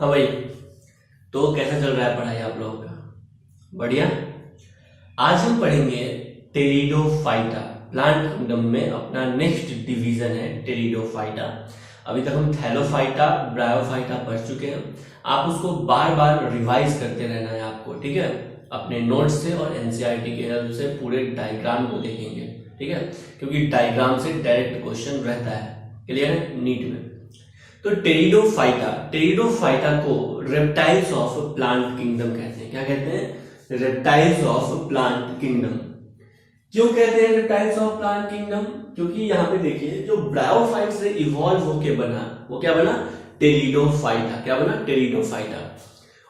हाँ भाई, तो कैसा चल रहा है पढ़ाई आप लोगों का? बढ़िया। आज हम पढ़ेंगे टेरिडोफाइटा। प्लांट किंगडम में अपना नेक्स्ट डिवीजन है टेरिडोफाइटा। अभी तक हम थैलोफाइटा, ब्रायोफाइटा पढ़ चुके हैं। आप उसको बार बार रिवाइज करते रहना है आपको, ठीक है? अपने नोट्स से और एनसीईआरटी के हेल्प से पूरे डायग्राम को देखेंगे, ठीक है? क्योंकि डायग्राम से डायरेक्ट क्वेश्चन रहता है। क्लियर है? नीट में तो टेरिडोफाइटा को रेप्टाइल्स ऑफ प्लांट किंगडम कहते हैं। क्या कहते हैं? Reptiles of plant kingdom. क्यों कहते हैं रेप्टाइल्स ऑफ प्लांट किंगडम? क्योंकि यहाँ पे देखिए, जो ब्रायोफाइट से इवॉल्व होके बना, वो क्या बना? टेरिडोफाइटा। क्या बना? टेरिडोफाइटा।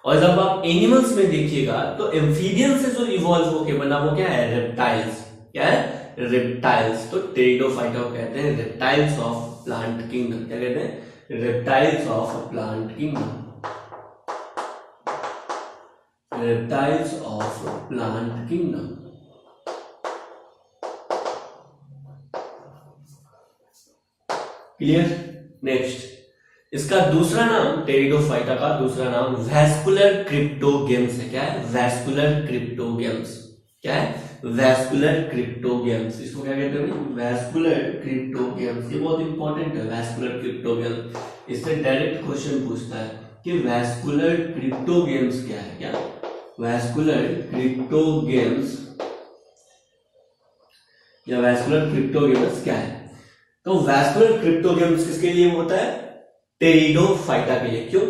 और जब आप एनिमल्स में देखिएगा तो एम्फीबियन से जो इवॉल्व होके बना, वो क्या है? रेप्टाइल्स। क्या है? रेप्टाइल्स। तो टेरिडोफाइटा को कहते हैं रेप्टाइल्स ऑफ प्लांट किंगडम। क्या कहते हैं? reptiles of plant kingdom. Reptiles of plant kingdom. Clear? Next, इसका दूसरा नाम, टेरिडोफाइटा का दूसरा नाम वैस्कुलर क्रिप्टोगेम्स है। क्या है? Vascular cryptogams. क्या है? Vascular cryptogams. इसको क्या कहते हैं? Vascular cryptogams. ये बहुत इंपॉर्टेंट है, वैस्कुलर क्रिप्टोगेम्स। इससे डायरेक्ट क्वेश्चन पूछता है कि वैस्कुलर क्रिप्टोगेम्स क्या है। क्या? वैस्कुलर क्रिप्टोगेम्स या वैस्कुलर क्रिप्टोगेम्स क्या है? तो वैस्कुलर क्रिप्टोगेम्स किसके लिए होता है? टेरिडोफाइटा के लिए। क्यों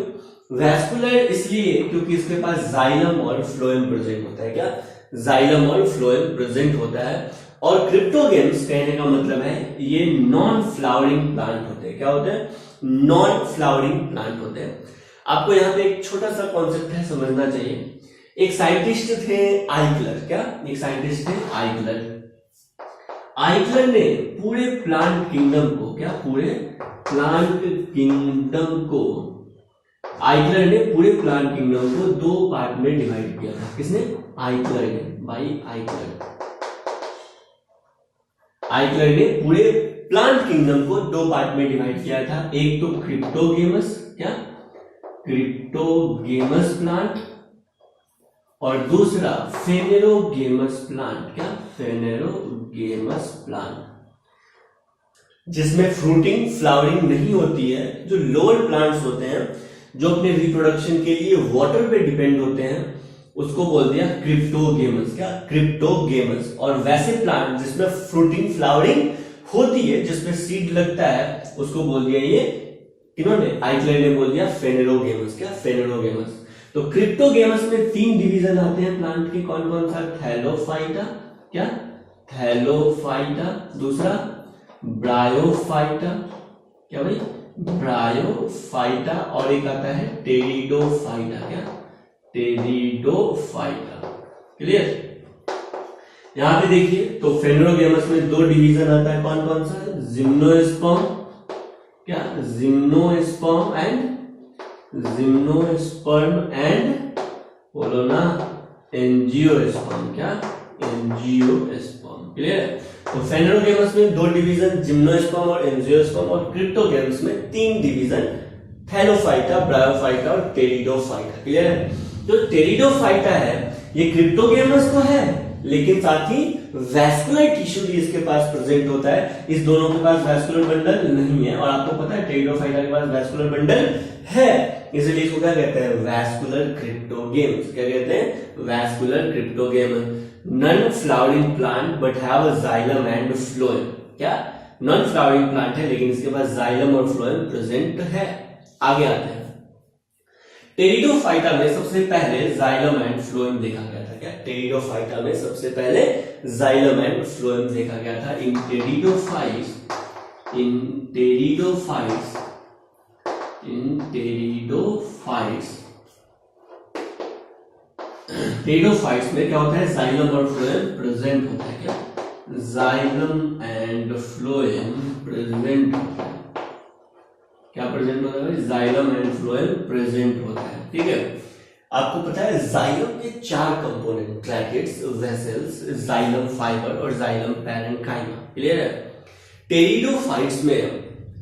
वैस्कुलर? इसलिए क्योंकि इसके पास जाइलम और फ्लोएम प्रेजेंट होता है। क्या? जाइलम और फ्लोएम प्रेजेंट होता है। और क्रिप्टोगेम्स कहने का मतलब है ये नॉन फ्लावरिंग प्लांट होते हैं। क्या होते हैं? नॉन फ्लावरिंग प्लांट होते हैं। आपको यहाँ पे एक छोटा सा कॉन्सेप्ट है, समझना चाहिए। एक साइंटिस्ट थे आइकलर। क्या? एक साइंटिस्ट थे आइकलर। आइकलर ने पूरे प्लांट किंगडम को, क्या? पूरे प्लांट किंगडम को, आइकलर ने पूरे प्लांट किंगडम को दो पार्ट में डिवाइड किया था। किसने? आइकलर ने। बाई आइकलर। आइकलर ने पूरे प्लांट किंगडम को दो पार्ट में डिवाइड किया था। एक तो क्रिप्टोगेमस। क्या? Cryptogams plant. और दूसरा फेनेरोगेमस प्लांट। क्या? फेनेरोगेमस प्लांट, जिसमें फ्रूटिंग, फ्लावरिंग नहीं होती है। जो लोअर प्लांट्स होते हैं, जो अपने रिप्रोडक्शन के लिए वाटर पे डिपेंड होते हैं, उसको बोल दिया क्रिप्टोगेमस। क्या? क्रिप्टोगेमस। और वैसे प्लांट जिसमें फ्रूटिंग, फ्लावरिंग होती है, जिसमें सीड लगता है, उसको बोल दिया ये, इन्होंने, आइकलर ने बोल दिया फेनेरोगेमस। क्या? फेनेरोगेमस। तो क्रिप्टोगेमस में तीन डिवीजन आते हैं प्लांट के। कौन कौन सा? थैलोफाइटा। क्या? थैलोफाइटा। दूसरा ब्रायोफाइटा। क्या भाई? ब्रायोफाइटा। और एक आता है टेरिडोफाइटा। क्या? टेरिडोफाइटा। क्लियर? यहां पे देखिए, तो फेनेरोगेमस में दो डिवीजन आता है। कौन कौन सा? जिम्नोस्पर्म। क्या? जिम्नोस्पर्म एंड बोलो ना, एंजियोस्पर्म। क्या? एंजियोस्पर्म। क्लियर? तो फेनेरोगेमस में दो डिवीजन, जिम्नोस्पर्म और एंजियोस्पर्म। और क्रिप्टोगेमस में तीन डिवीजन, थैलोफाइटा, ब्रायोफाइटा और टेरिडोफाइटा। क्लियर है? जो टेरिडोफाइटा है, ये क्रिप्टोगेमस तो है, लेकिन साथ ही वैस्कुलर टिश्यू भी इसके पास प्रेजेंट होता है। इस दोनों के पास वैस्कुलर बंडल नहीं है। और आपको पता है टेरिडोफाइटा के पास वैस्कुलर बंडल है, इसलिए इसको क्या कहते हैं? Vascular cryptogams. क्या कहते हैं? Vascular cryptogams. Non flowering plant but have a xylem and phloem. क्या? नॉन फ्लावरिंग प्लांट है, लेकिन इसके पास जाइलम और फ्लोएम प्रेजेंट है। आगे आते हैं। टेरिडोफाइटा में सबसे पहले जाइलम एंड फ्लोएम देखा गया था। क्या? टेरिडोफाइटा में सबसे पहले जाइलम एंड फ्लोएम देखा गया था। इन टेरिडोफाइट्स में क्या होता है? जाइलम और फ्लोएम प्रेजेंट होता है। क्या? जाइलम एंड फ्लोएम प्रेजेंट होता है। क्या प्रेजेंट होता है? जाइलम एंड फ्लोएम प्रेजेंट होता है। ठीक है? आपको पता है जाइलम के चार component, tracheids, vessels, xylem fibre और जाइलम पैरेन्काइमा। क्लियर है? टेरिडोफाइट्स में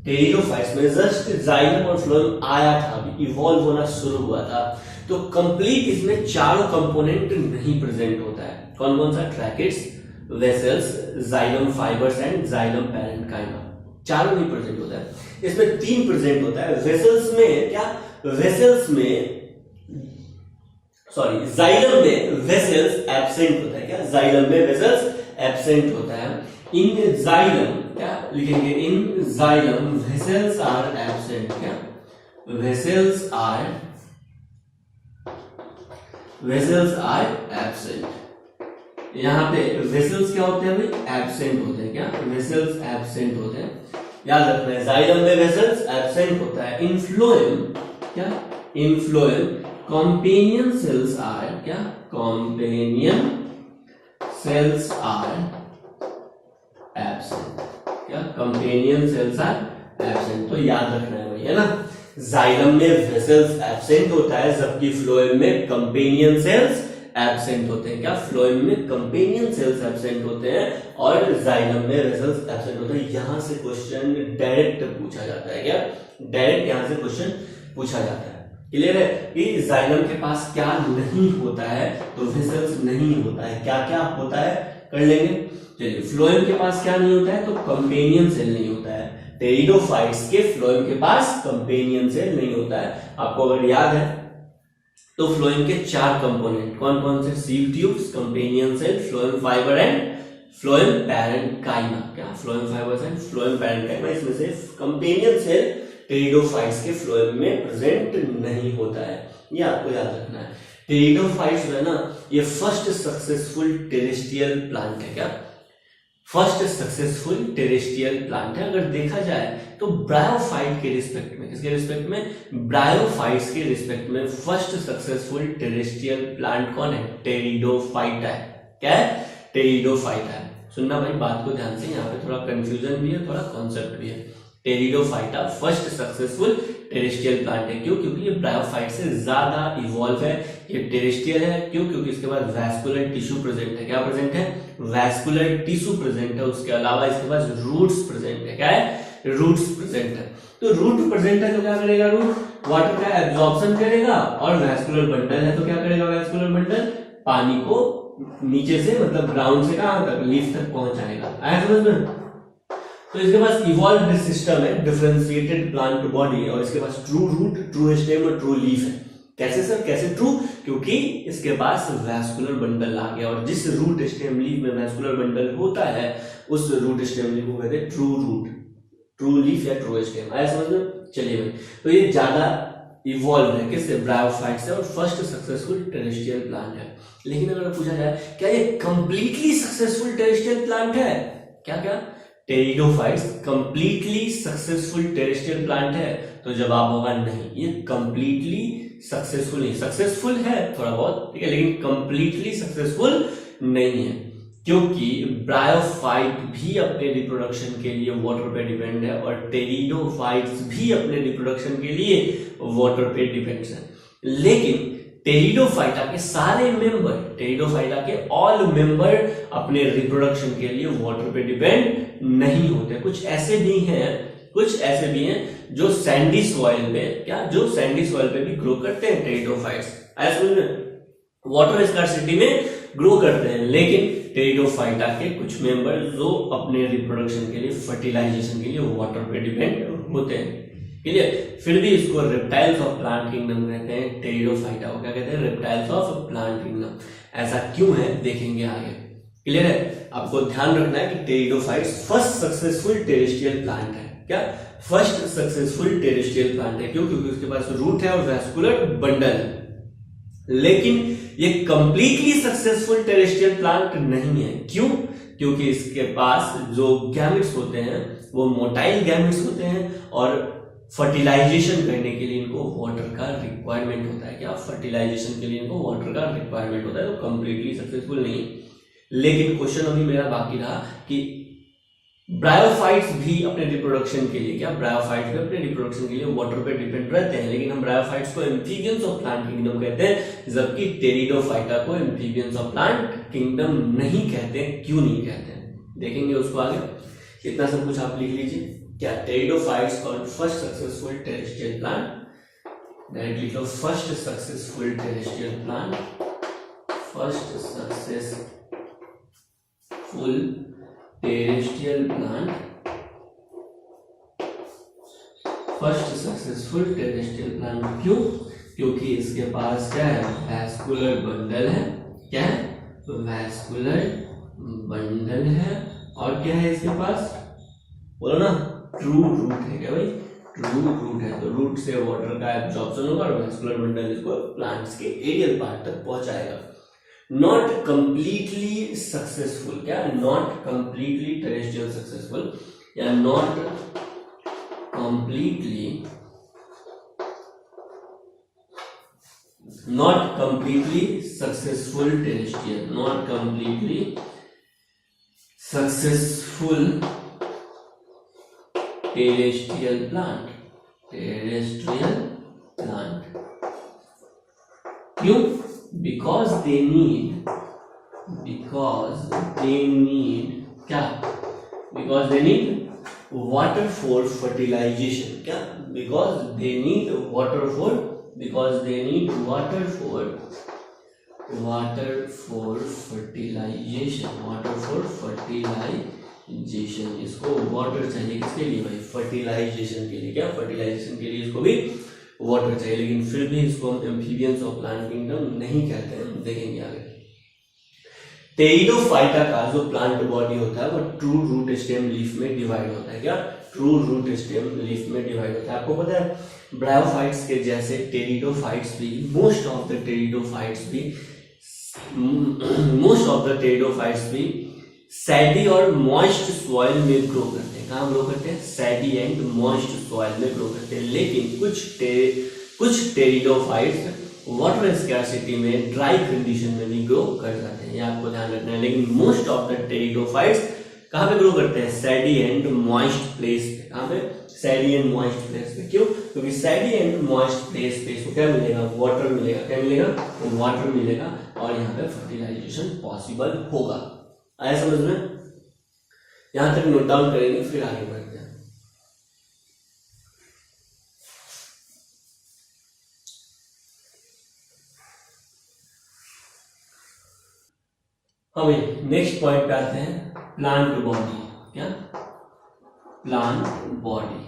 टेरिडोफाइट्स में जस्ट जाइलम और फ्लोएम आया था, अभी इवॉल्व होना शुरू हुआ था, तो कंप्लीट इसमें चारों कंपोनेंट नहीं प्रेजेंट होता है। कौन कौन सा? Tracheids, vessels, xylem fibres and xylem parenchyma, चारों नहीं प्रेजेंट होता है। इसमें 3 प्रेजेंट होता है। वेसल्स में क्या? वेसल्स में सॉरी जाइलम में वेसल्स एब्सेंट होता है। क्या? जाइलम में वेसल्स एब्सेंट होता है। इन जाइलम क्या लिखेंगे? In xylem vessels are absent. क्या? Vessels are absent. यहां पे वेसल्स क्या होते हैं भाई? एब्सेंट होते हैं। क्या? वेसल्स एब्सेंट होते हैं, याद रखना है। जाइलम में वेसल्स एब्सेंट होता है। इन फ्लोएम क्या? In phloem companion cells are क्या? Companion cells are absent. क्या? Companion cells are absent. तो याद रखना है भाई, है ना। जाइलम में वेसल्स एब्सेंट होता है, जबकि फ्लोएम में कंपेनियन सेल्स एब्सेंट होते हैं। क्या? फ्लोएम में कंपेनियन सेल्स एब्सेंट होते हैं और जाइलम में वेसल्स एब्सेंट होते हैं। यहां से क्वेश्चन डायरेक्ट पूछा जाता है। क्या? डायरेक्ट यहां से क्वेश्चन पूछा जाता है। क्लियर है कि जाइलम के पास क्या नहीं होता है? तो वेसल्स नहीं होता है। क्या क्या होता है कर लेंगे। चलिए, फ्लोएम के पास क्या नहीं होता है? तो कंपेनियन सेल नहीं होता है। टेरिडोफाइट्स के फ्लोएम के पास कंपेनियन सेल नहीं होता है। आपको अगर याद है तो फ्लोएम के 4 कंपोनेंट कौन कौन से? Sieve tubes, companion cell, phloem fiber and phloem parenchyma. क्या? Phloem fibers and phloem parenchyma. इसमें से कंपेनियन सेल टेरिडोफाइट्स के फ्लोएम में प्रेजेंट नहीं होता है, ये आपको याद रखना है। टेरिडोफाइट्स जो है ना, ये फर्स्ट सक्सेसफुल टेरेस्ट्रियल प्लांट है। क्या? फर्स्ट सक्सेसफुल टेरेस्ट्रियल प्लांट है। अगर देखा जाए तो ब्रायोफाइट के रिस्पेक्ट में, किसके रिस्पेक्ट में? ब्रायोफाइट्स के रिस्पेक्ट में फर्स्ट सक्सेसफुल टेरेस्ट्रियल प्लांट कौन है? टेरिडोफाइटा है। क्या है? टेरिडोफाइटा है। सुनना भाई बात को ध्यान से, यहाँ पे थोड़ा कंफ्यूजन भी है, थोड़ा कॉन्सेप्ट भी है। Pteridophyta first successful terrestrial plant है। क्यों? क्योंकि ये ब्रायोफाइट से ज्यादा इवॉल्व है। ये टेरेस्ट्रियल है। क्यों? क्योंकि इसके पास वैस्कुलर टिश्यू प्रेजेंट है। क्या प्रेजेंट है? वैस्कुलर टिश्यू प्रेजेंट है। उसके अलावा इसके पास रूट्स प्रेजेंट है। क्या है? रूट्स प्रेजेंट है। तो रूट प्रेजेंट है तो क्या करेगा? रूट वाटर का एब्जॉर्प्शन करेगा, और वैस्कुलर बंडल है तो क्या करेगा? वैस्कुलर बंडल पानी को नीचे से, मतलब ग्राउंड से कहां तक? लीफ तक पहुंचाएगा। आया समझ में? तो इसके पास इवॉल्व्ड सिस्टम है, डिफरेंशिएटेड प्लांट बॉडी है, और इसके पास ट्रू रूट, ट्रू स्टेम और ट्रू लीफ है। कैसे सर? कैसे ट्रू? क्योंकि इसके पास वैस्कुलर बंडल आ गया, और जिस रूट स्टेम लीफ में वैस्कुलर बंडल होता है उस रूट स्टेम लीफ को कहते हैं ट्रू रूट, ट्रू लीफ या ट्रू स्टेम। आया समझ में? चलिए भाई, तो ये ज्यादा इवॉल्व है किससे? ब्रायोफाइट से, और फर्स्ट सक्सेसफुल टेरेस्ट्रियल प्लांट है। लेकिन अगर पूछा जाए क्या ये कंप्लीटली सक्सेसफुल टेरेस्ट्रियल प्लांट है? क्या क्या? Pteridophytes completely successful terrestrial plant है? तो जवाब होगा नहीं, ये कंप्लीटली सक्सेसफुल नहीं, सक्सेसफुल है थोड़ा बहुत, ठीक है, लेकिन कंप्लीटली सक्सेसफुल नहीं है। क्योंकि ब्रायोफाइट भी अपने रिप्रोडक्शन के लिए वाटर पे डिपेंड है, और टेरिडोफाइट्स भी अपने रिप्रोडक्शन के लिए वाटर पे डिपेंड है। लेकिन टेरिडोफाइटा के सारे मेंबर, टेरिडोफाइटा के ऑल मेंबर अपने रिप्रोडक्शन के लिए वाटर पे डिपेंड नहीं होते। कुछ ऐसे भी हैं जो सैंडी सॉइल पे, क्या? जो सैंडी सॉइल पे भी ग्रो करते हैं टेरिडोफाइट्स। ऐसा समझ में? वाटर स्कार्सिटी में ग्रो करते हैं। लेकिन टेरिडोफाइटा के कुछ मेंबर जो अपने रिप्रोडक्शन के लिए, फर्टिलाइजेशन के लिए वाटर पे डिपेंड होते हैं। क्लियर? फिर भी इसको रेप्टाइल्स ऑफ प्लांट किंगडम कहते हैं। टेरिडोफाइटा को क्या कहते हैं? Reptiles of plant kingdom. ऐसा क्यों है देखेंगे आगे। क्लियर है? आपको ध्यान रखना है कि pteridophytes first successful terrestrial plant है। क्या? फर्स्ट सक्सेसफुल टेरेस्ट्रियल प्लांट है। क्यों? क्योंकि उसके पास रूट है और वैस्कुलर बंडल है। लेकिन ये कंप्लीटली सक्सेसफुल टेरेस्ट्रियल प्लांट नहीं है। क्यों? क्योंकि इसके पास जो गैमेट्स होते हैं वो मोटाइल गैमेट्स होते हैं, और फर्टिलाइजेशन करने के लिए इनको वाटर का रिक्वायरमेंट होता है। क्या? फर्टिलाइजेशन के लिए इनको वाटर का रिक्वायरमेंट होता है, तो कंप्लीटली सक्सेसफुल नहीं। लेकिन क्वेश्चन अभी मेरा बाकी रहा कि ब्रायोफाइट्स भी अपने रिप्रोडक्शन के लिए, क्या? ब्रायोफाइट्स भी अपने रिप्रोडक्शन के लिए वाटर पे डिपेंड रहते हैं, लेकिन हम ब्रायोफाइट्स को एम्फीबियंस ऑफ प्लांट किंगडम कहते हैं, जबकि टेरिडोफाइटा को एम्फीबियंस ऑफ प्लांट किंगडम नहीं कहते। क्यों नहीं कहते हैं देखेंगे उसको आगे। इतना सब कुछ आप लिख लीजिए। क्या pteridophytes called first successful terrestrial plant, directly लिखो first successful terrestrial plant, first successful terrestrial plant, first successful terrestrial plant. क्यों? क्योंकि इसके पास क्या है, वैस्कुलर बंडल है, क्या है, वैस्कुलर बंडल है, और क्या है इसके पास, बोलो ना, ट्रू रूट है। क्या भाई, ट्रू रूट है, तो रूट से वाटर का एब्जॉर्प्शन होगा और वैस्कुलर बंडल इसको प्लांट्स के एरियल पार्ट तक पहुंचाएगा। नॉट कंप्लीटली सक्सेसफुल, क्या, नॉट कंप्लीटली टेरेस्ट्रियल सक्सेसफुल या not completely successful terrestrial, not completely successful terrestrial plant, क्यों? because they need क्या, because they need water for fertilization, क्या, because they need water for fertilization, इसको water चाहिए किसके लिए भाई, फर्टिलाइजेशन के लिए। क्या, फर्टिलाइजेशन के लिए इसको भी वाटर चाहिए, लेकिन फिर भी इसको हम एम्फीबियंस ऑफ प्लांट किंगडम नहीं कहते हैं, देखेंगे आगे। टेरिडोफाइटा का जो प्लांट बॉडी होता है वो ट्रू रूट स्टेम लीफ में डिवाइड होता है। क्या, ट्रू रूट स्टेम लीफ में डिवाइड होता है। आपको पता है ब्रायोफाइट्स के जैसे टेरिडोफाइट्स भी, मोस्ट ऑफ द टेरिडोफाइट्स भी सैडी और मॉइस्ट सॉइल में ग्रो करते हैं। कहाँ ग्रो करते हैं, सैडी एंड मॉइस्ट सॉइल में ग्रो करते हैं। लेकिन कुछ टेरिडोफाइट्स वाटर स्कैरसिटी में ड्राई कंडीशन में भी ग्रो कर जाते हैं, ये आपको ध्यान रखना है। लेकिन मोस्ट ऑफ द टेरिडोफाइट्स कहाँ पे ग्रो करते हैं, सैडी एंड मॉइस्ट प्लेस पे। कहाँ पे, सैडी एंड मॉइस्ट प्लेस पे। क्यों? क्योंकि सैडी एंड मॉइस्ट प्लेस पे इसको क्या मिलेगा, वाटर मिलेगा। क्या मिलेगा, वाटर मिलेगा, और यहाँ पे फर्टिलाइजेशन पॉसिबल होगा। आया समझ में? यहां तक नोट डाउन करेंगे, फिर आगे बढ़ते हैं। हाँ भाई, नेक्स्ट पॉइंट पे आते हैं, प्लांट बॉडी। क्या, प्लांट बॉडी।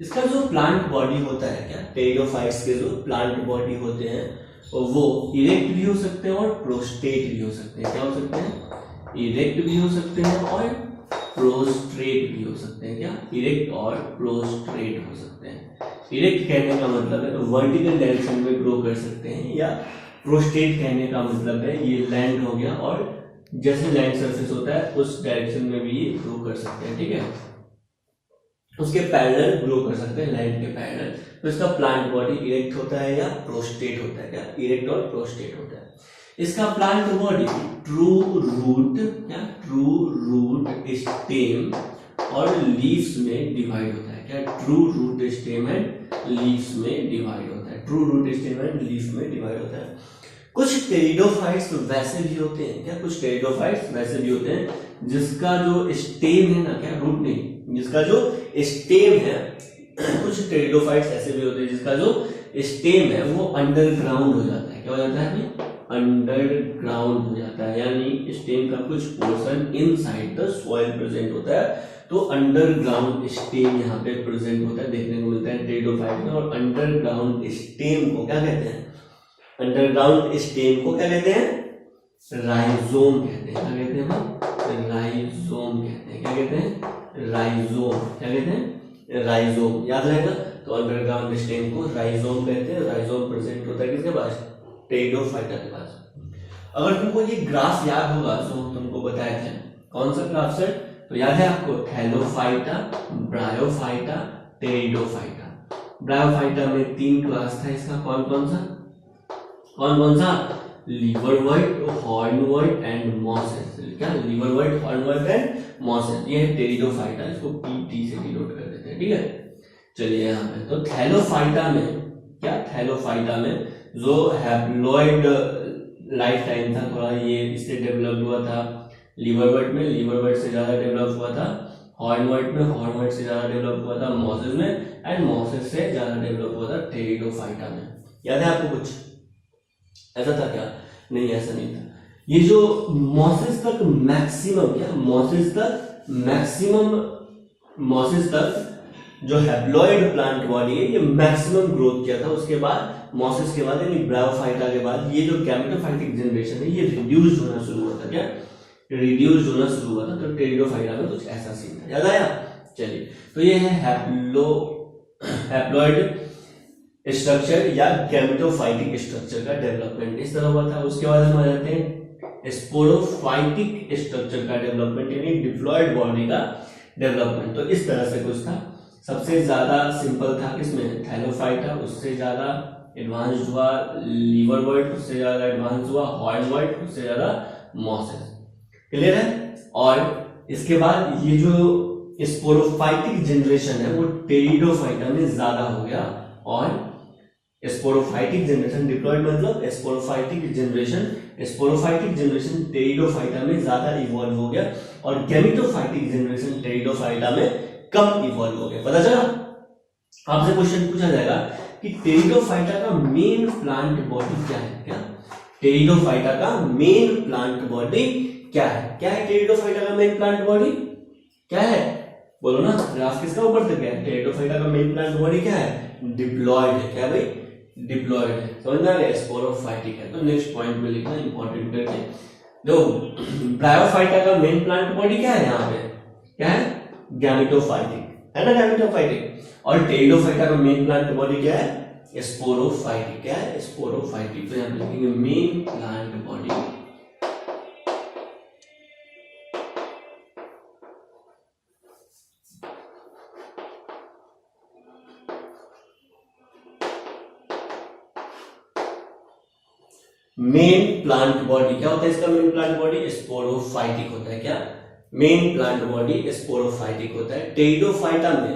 इसका जो प्लांट बॉडी होता है, क्या, टेरिडोफाइट्स के जो प्लांट बॉडी होते हैं वो इरेक्ट भी हो सकते हैं और प्रोस्ट्रेट भी हो सकते हैं। क्या हो सकते हैं, इरेक्ट भी हो सकते हैं और प्रोस्ट्रेट भी हो सकते हैं। क्या, इरेक्ट और प्रोस्ट्रेट हो सकते हैं। इरेक्ट कहने का मतलब है वर्टिकल डायरेक्शन में ग्रो कर सकते हैं, या प्रोस्ट्रेट कहने का मतलब है ये लैंड हो गया और जैसे लैंड सरफेस होता है उस डायरेक्शन में भी ये ग्रो कर सकते हैं। ठीक है, उसके पैरेलल ग्रो कर सकते हैं, लैंड के पैरेलल। तो इसका प्लांट बॉडी इरेक्ट होता है या प्रोस्ट्रेट होता है। क्या, इरेक्ट और प्रोस्ट्रेट होता है। इसका प्लांट बॉडी ट्रू रूट, क्या, ट्रू रूट स्टेम और लीव्स में डिवाइड होता है। क्या, true root stem and leaves में डिवाइड होता है। True root stem and leaves में डिवाइड होता है। कुछ टेरिडोफाइट्स वैसे भी होते हैं, क्या, कुछ टेरिडोफाइट्स वैसे भी होते हैं जिसका जो स्टेम है ना, क्या, रूट नहीं, जिसका जो स्टेम है, कुछ टेरिडोफाइट्स ऐसे भी होते हैं जिसका जो स्टेम है वो अंडरग्राउंड हो जाता है। क्या हो जाता है, अंडरग्राउंड हो जाता है, यानी स्टेम का कुछ portion inside the soil present होता है। तो अंडरग्राउंड स्टेम यहाँ पे प्रेजेंट होता है, देखने को मिलता है टेरिडोफाइट में। और अंडरग्राउंड स्टेम को क्या कहते हैं, अंडरग्राउंड स्टेम को क्या कहते हैं, राइजोम कहते हैं। क्या कहते हैं, राइजोम कहते हैं। क्या कहते हैं, राइजोम। क्या कहते हैं, राइजोम। याद रहेगा, तो अंडरग्राउंड स्टेम को राइजोम कहते हैं। राइजोम प्रेजेंट होता है किसके पास, टेरिडोफाइटा के पास। अगर तुमको ये ग्राफ याद होगा जो तुमको बताए थे, कौन सा ग्राफ सर, तो याद है आपको, थैलोफाइटा, ब्रायोफाइटा, टेरिडोफाइटा। ब्रायोफाइटा में 3 क्लास था इसका, कौन कौन सा, लीवरवर्ट, हॉर्नवर्ट एंड मॉसेस। क्या, लीवरवर्ट, हॉर्नवर्ट एंड मॉसेस, ये है टेरिडोफाइटा। इसको पीटी से डिनोट कर देते हैं। ठीक है, चलिए यहाँ पे तो थैलोफाइटा में क्या, थैलोफाइटा में जो हैप्लॉइड लाइफ टाइम था थोड़ा ये इससे डेवलप हुआ था। लीवरवर्ट में, लीवरवर्ट से ज्यादा डेवलप हुआ था हॉर्नवाइट में, हॉर्नवाइट से ज्यादा डेवलप हुआ था मॉसेस में, एंड मॉसेस से ज्यादा डेवलप हुआ था टेरिडोफाइटा में। याद है आपको कुछ ऐसा था क्या? नहीं, ऐसा नहीं था। ये जो मॉसेस तक मैक्सिमम, क्या मॉसेस तक जो हैप्लॉइड प्लांट बॉडी है ये मैक्सिमम ग्रोथ किया था। उसके बाद मॉसेस के बाद यानी ब्रायोफाइटा के बाद ये जो गैमेटोफाइटिक जनरेशन है ये रिड्यूस होना शुरू हुआ था। क्या रिड्यूस होना शुरू हुआ था? तो टेरिडोफाइटा में कुछ ऐसा सीन था। याद आया? चलिए, तो ये है हैप्लॉइड स्ट्रक्चर या गैमेटोफाइटिक स्ट्रक्चर का डेवलपमेंट इस तरह हुआ था। उसके बाद हम आ जाते हैं स्पोरोफाइटिक स्ट्रक्चर का डेवलपमेंट यानी डिप्लॉयड बॉडी का डेवलपमेंट। तो इस तरह से कुछ था। सबसे ज्यादा सिंपल था किसमें? थैलोफाइटा, उससे ज्यादा एडवांस्ड हुआ लीवरवर्ट, उससे ज्यादा एडवांस हुआ हॉर्नवर्ट, उससे ज्यादा मॉसेस। क्लियर है? और इसके बाद ये जो स्पोरोफाइटिक जनरेशन है वो टेरिडोफाइटा में ज्यादा हो गया, और स्पोरोफाइटिक जनरेशन डिप्लॉयड मतलब स्पोरोफाइटिक जनरेशन टेरिडोफाइटा में ज्यादा इवॉल्व हो गया, और गैमेटोफाइटिक जनरेशन टेरिडोफाइटा में कम इवॉल्व हो गया। पता चला? आपसे क्वेश्चन पूछा जाएगा कि टेरिडोफाइटा का मेन प्लांट बॉडी क्या है? क्या टेरिडोफाइटा का मेन प्लांट बॉडी क्या है? क्या है टेरिडोफाइटा का मेन प्लांट बॉडी? क्या है? बोलो ना, ग्राफ किसका ऊपर तक है? टेरिडोफाइटा का मेन प्लांट बॉडी क्या है? डिप्लॉयड है। क्या भाई? डिप्लॉयड है। समझ में आ गया? स्पोरोफाइटिक है। तो नेक्स्ट पॉइंट में लिखना इंपॉर्टेंट करके। देखो, ब्रायोफाइटा का मेन प्लांट बॉडी क्या है? यहाँ पे क्या है? गैमेटोफाइटिक है ना, गैमेटोफाइटिक। और टेरिडोफाइटा का मेन प्लांट बॉडी क्या है? स्पोरोफाइटिक। क्या है? स्पोरोफाइटिक। तो यहाँ पे लिखेंगे main plant body. Main plant body क्या होता है? इसका मेन प्लांट बॉडी स्पोरोफाइटिक होता है। क्या मेन प्लांट बॉडी स्पोरोफाइटिक होता है। टेरिडोफाइटा में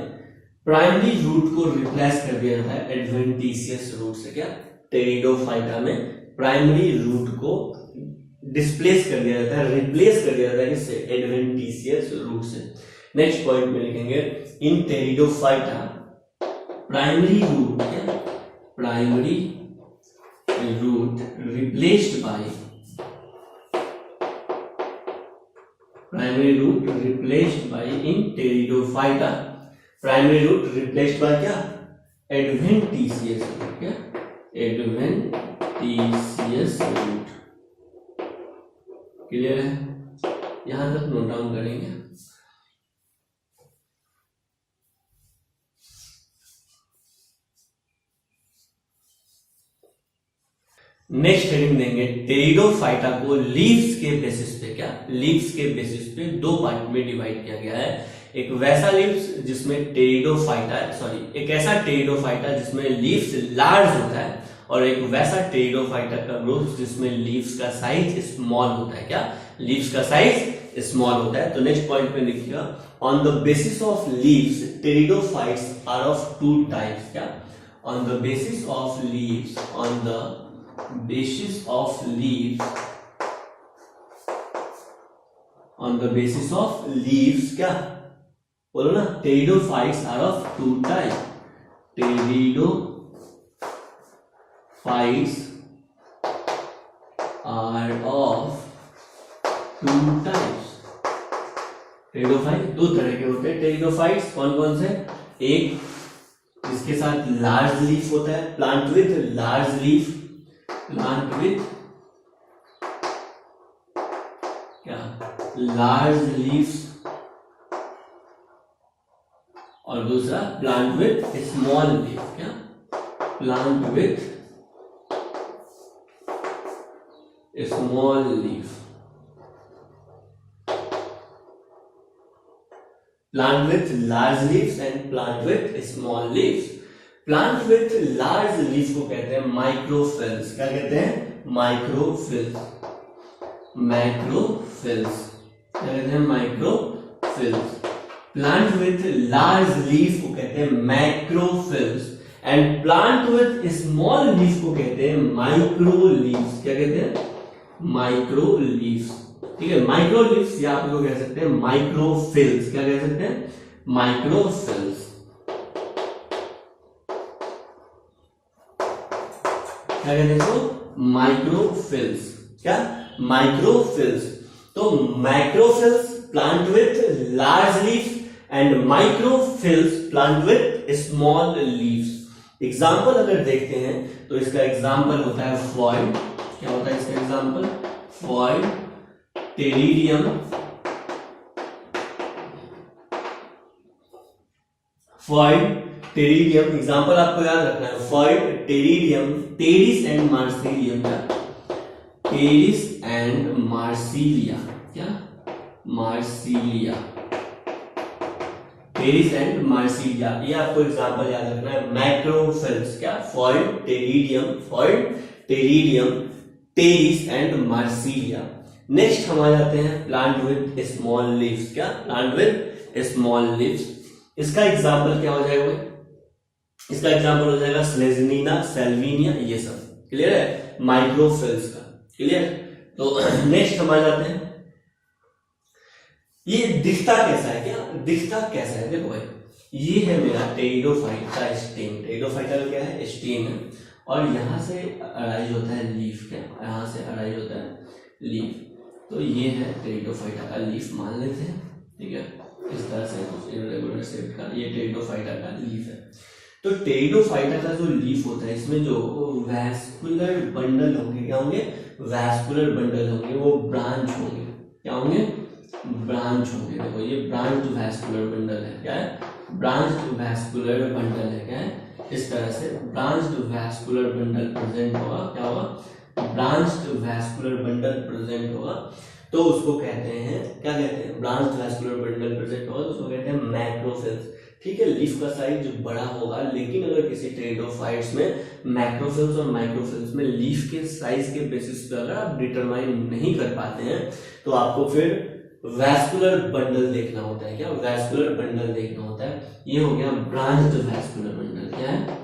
प्राइमरी रूट को रिप्लेस कर दिया जाता है एडवेंटिशियस रूट से। क्या टेरिडोफाइटा में प्राइमरी रूट को डिस्प्लेस कर दिया जाता है, रिप्लेस कर दिया जाता है इससे एडवेंटिशियस रूट से। नेक्स्ट पॉइंट में लिखेंगे इन टेरिडोफाइटा प्राइमरी रूट, क्या primary root replaced by in pteridophyta, primary root replaced by क्या? Adventitious root. क्या एडवेंटिशियस रूट। क्लियर है? यहां तक नोट डाउन करेंगे। नेक्स्ट हेडिंग देंगे टेरिडोफाइटा को लीव्स के बेसिस पे। क्या लीव्स के बेसिस पे दो पार्ट में डिवाइड किया गया है। एक वैसा लीव्स जिसमें एक ऐसा टेरिडोफाइटा जिसमें लीव्स लार्ज होता है, और एक वैसा टेरिडोफाइटा का ग्रुप जिसमें लीव्स का साइज स्मॉल होता है। क्या लीव्स का साइज स्मॉल होता है। तो नेक्स्ट पॉइंट पे लिखिएगा on the basis of leaves pteridophytes are of two types. क्या on the basis of leaves, on the basis of leaves, क्या बोलो ना? Pteridophytes are of two type. Pteridophytes are of two types. Pteridophyte दो तरह के होते हैं। Pteridophytes कौन कौन से? एक इसके साथ लार्ज लीफ होता है, plant with large leaf, plant with क्या लार्ज लीव्स, और दूसरा प्लांट विथ स्मॉल लीफ। क्या plant with small leaf, plant with large leaves and plant with small leaves. Plant with large leaf को कहते हैं microphylls. क्या कहते हैं? माइक्रोफिल्स। क्या कहते हैं? Microphylls. Plant with large leaf को कहते हैं macrophylls, and plant with small leaf को कहते हैं माइक्रोलीव्स। क्या कहते हैं? माइक्रोलीव्स। ठीक है, माइक्रोलीव्स या आप लोग कह सकते हैं माइक्रोफिल्स। क्या कह सकते हैं? माइक्रोफिल्स। क्या कहते हैं इसको? माइक्रोफिल्स। क्या? माइक्रोफिल्स। तो macrophylls plant with large leaves and microphylls plant with small leaves. Example अगर देखते हैं तो इसका एग्जाम्पल होता है फॉइड। क्या होता है इसका एग्जाम्पल? फॉइड, टेरिडियम, फॉइड, टेरिडियम। एग्जाम्पल आपको याद रखना है, फॉइड, टेरिडियम, टेरिस एंड मार्सिलियम। क्या? Pteris and marsilia. क्या? मार्सिलिया, टेरिस एंड मार्सिलिया, ये आपको एग्जाम्पल याद रखना है। मैक्रोफिल्स। क्या? फॉइड, pteridium, pteris and marsilia. Next हम आ जाते हैं प्लांट विद स्मॉल लीव्स। क्या? Plant with small leaves. इसका एग्जाम्पल क्या हो जाएगा? इसका एग्जाम्पल हो जाएगा स्लेजनीना, सेल्विनिया, ये सब। क्लियर है? माइक्रोफिल्स का। क्लियर? तो नेक्स्ट हम आ जाते हैं, ये दिखता कैसा है? क्या दिखता कैसा है? देखो भाई, ये है मेरा टेरिडोफाइटा स्टेम। टेरिडोफाइटा क्या है? स्टेम है, और यहां से अराइज होता है लीफ। क्या? यहां से अराइज होता है लीफ। तो ये है टेरिडोफाइटा का लीफ मान लेते हैं। ठीक है, इस तरह से कुछ इरेगुलर शेप का ये टेरिडोफाइटा का लीफ है। तो टेरिडोफाइटा का जो लीफ होता है, इसमें जो वैस्कुलर बंडल होंगे, क्या होंगे? वैस्कुलर बंडल होंगे, वो ब्रांच होंगे। क्या होंगे? ब्रांच होंगे। देखो ये ब्रांच वैस्कुलर बंडल है। क्या है? ब्रांच वैस्कुलर बंडल है। क्या है? इस तरह से ब्रांच वैस्कुलर बंडल प्रेजेंट होगा। क्या होगा? ब्रांच वैस्कुलर बंडल प्रेजेंट होगा, तो उसको कहते हैं, क्या कहते हैं? ब्रांच वैस्कुलर बंडल प्रेजेंट होगा तो उसको कहते हैं मैक्रोफिल्स। ठीक है, लीफ का साइज बड़ा होगा, लेकिन अगर किसी टेरिडोफाइट्स में मैक्रोफिल्स और माइक्रोफिल्स में लीफ के साइज के बेसिस पर अगर आप डिटरमाइन नहीं कर पाते हैं, तो आपको फिर वैस्कुलर बंडल देखना होता है। क्या? वैस्कुलर बंडल देखना होता है। ये हो गया ब्रांच्ड वैस्कुलर बंडल। क्या है?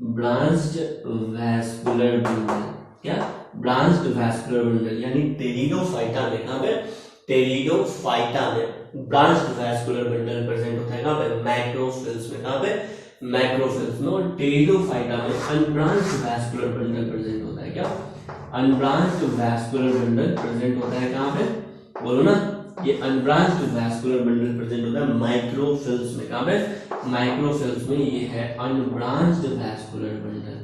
Branched vascular bundle. क्या? ब्रांच्ड वैस्कुलर बंडल, यानी टेरिडोफाइटा में, कहां पे? टेरिडोफाइटा में ब्रांच्ड वैस्कुलर बंडल प्रेजेंट होता है। कहां पे? मैक्रोफिल्स में। कहां पे? मैक्रोफिल्स में। और टेरिडोफाइटा में अनब्रांच्ड वैस्कुलर बंडल प्रेजेंट होता है। क्या? अनब्रांच्ड वैस्कुलर बंडल प्रेजेंट होता है। कहां पे? बोलो ना, ये अनब्रांच्ड वैस्कुलर बंडल प्रेजेंट होता है माइक्रोफिल्स में। कहां पे? माइक्रोफिल्स में। ये है unbranched vascular bundle,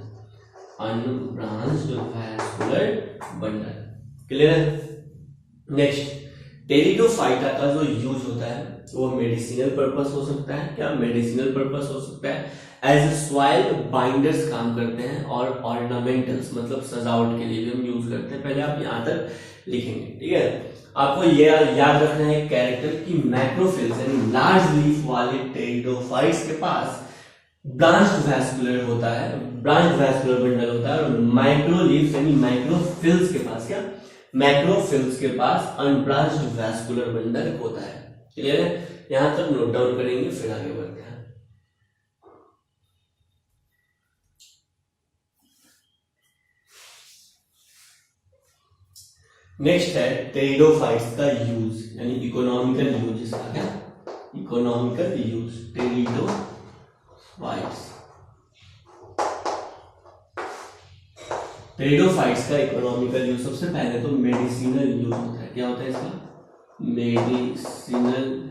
unbranched vascular bundle. Clear है? नेक्स्ट, टेरिडोफाइटा का जो यूज होता है वो मेडिसिनल पर्पस हो सकता है। क्या? मेडिसिनल पर्पस हो सकता है। एज सॉइल बाइंडर्स काम करते हैं, और ऑर्नामेंटल्स मतलब सजावट के लिए भी हम यूज करते हैं। पहले आप यहां तक लिखेंगे। ठीक है, आपको ये याद रखना है कैरेक्टर की मैक्रोफिल्स यानी लार्ज लीफ वाले टेरिडोफाइट्स के पास ब्रांच्ड वैस्कुलर होता है, ब्रांच वैस्कुलर बंडल होता है, और माइक्रोलीव्स यानी माइक्रोफिल्स के पास, क्या? मैक्रोफिल्स के पास अनब्रांच्ड वैस्कुलर बंडल होता है। क्लियर है? यहां तक नोट डाउन करेंगे, फिर आगे बढ़ते हैं। नेक्स्ट है टेरिडोफाइट्स का यूज यानी इकोनॉमिकल यूज। इसका क्या? Economical use pteridophytes. टेरिडोफाइट्स का इकोनॉमिकल यूज, सबसे पहले तो मेडिसिनल यूज होता है। क्या होता है इसका? मेडिसिनल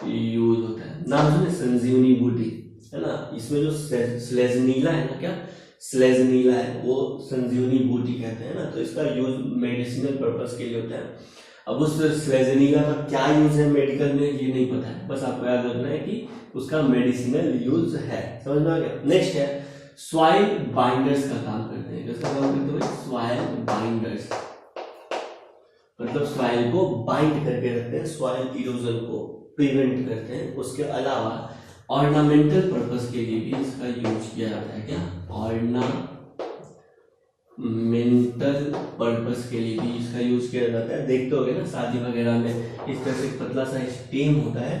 यूज होता है। नाम सुने? संजीवनी बूटी है ना, इसमें जो स्लेजनीला है ना, क्या स्लेजनीला है, वो संजीवनी बूटी कहते हैं ना, तो इसका यूज मेडिसिनल पर्पस के लिए होता है। अब उस स्लेजनीला का क्या यूज है मेडिकल में ये नहीं पता है, बस आपको याद रखना है कि उसका मेडिसिनल यूज है। समझ में आ गया? नेक्स्ट है सॉइल बाइंडर्स का काम करते हैं। किसका काम करते हैं? सॉइल बाइंडर्स, मतलब सॉइल को बाइंड करके रखते हैं, सॉइल इरोजन को प्रिवेंट करते हैं। उसके अलावा ऑर्नामेंटल पर्पस के लिए भी इसका यूज किया जाता है। क्या? ऑर्नामेंटल पर्पस के लिए भी इसका यूज किया जाता है। देखते होगे ना शादी वगैरह में इस तरह से पतला सा स्टेम होता है।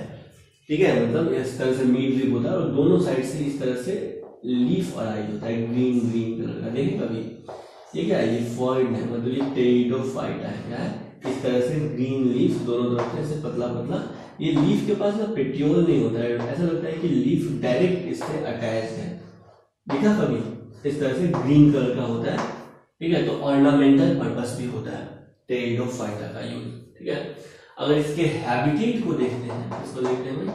ठीक है, मतलब इस तरह से मिड लीफ होता है, और दोनों साइड से इस तरह से लीफ अराइज होता है ग्रीन ग्रीन कलर का। देखिए कभी ये क्या है? ये फॉइड है, मतलब ये टेरिडोफाइटा है। क्या है? इस तरह से ग्रीन लीफ दोनों तरफ से पतला पतला। ये लीफ के पास ना पेटियोल नहीं होता है, ऐसा लगता है कि लीफ डायरेक्ट इससे अटैच है। देखा कभी? इस तरह से ग्रीन कलर का होता है, ठीक है। तो ऑर्नामेंटल पर्पस भी होता है टेरिडोफाइटा का यूज, ठीक है। अगर इसके हैबिटेट को देखते हैं, इसको देखते हैं भाई,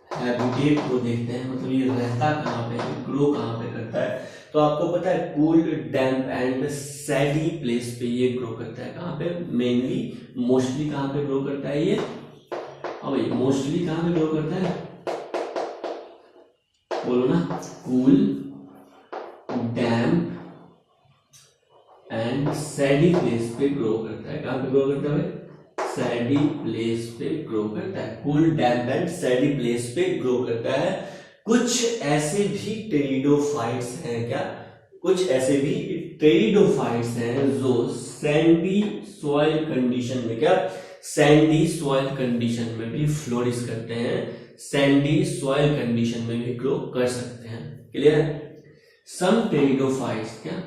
हैबिटेट को देखते हैं, मतलब ये रहता कहाँ पे, ग्रो कहाँ पे करता है। तो आपको पता है कूल डैम्प एंड सैडी प्लेस पे ये ग्रो करता है। कहाँ पे? मेनली मोस्टली कहाँ पे ग्रो करता है ये? अब भाई मोस्टली कहाँ पे ग्रो करता है? बोलो ना, कूल डैम्प एंड सैडी प्लेस पे ग्रो करता है। कहाँ पे ग्रो करता है? सैडी प्लेस पे ग्रो करता है। कूल डैम्प एंड सैडी प्लेस पे ग्रो करता है। कुछ ऐसे भी टेरिडोफाइट्स हैं, क्या? कुछ ऐसे भी टेरिडोफाइट्स हैं जो सैंडी सॉइल कंडीशन में, क्या? सैंडी सॉइल कंडीशन में भी फ्लोरिश करते हैं, सैंडी सॉइल कंडीशन में भी ग्रो कर सकते हैं। क्लियर है? सम टेरिडोफाइट्स, क्या?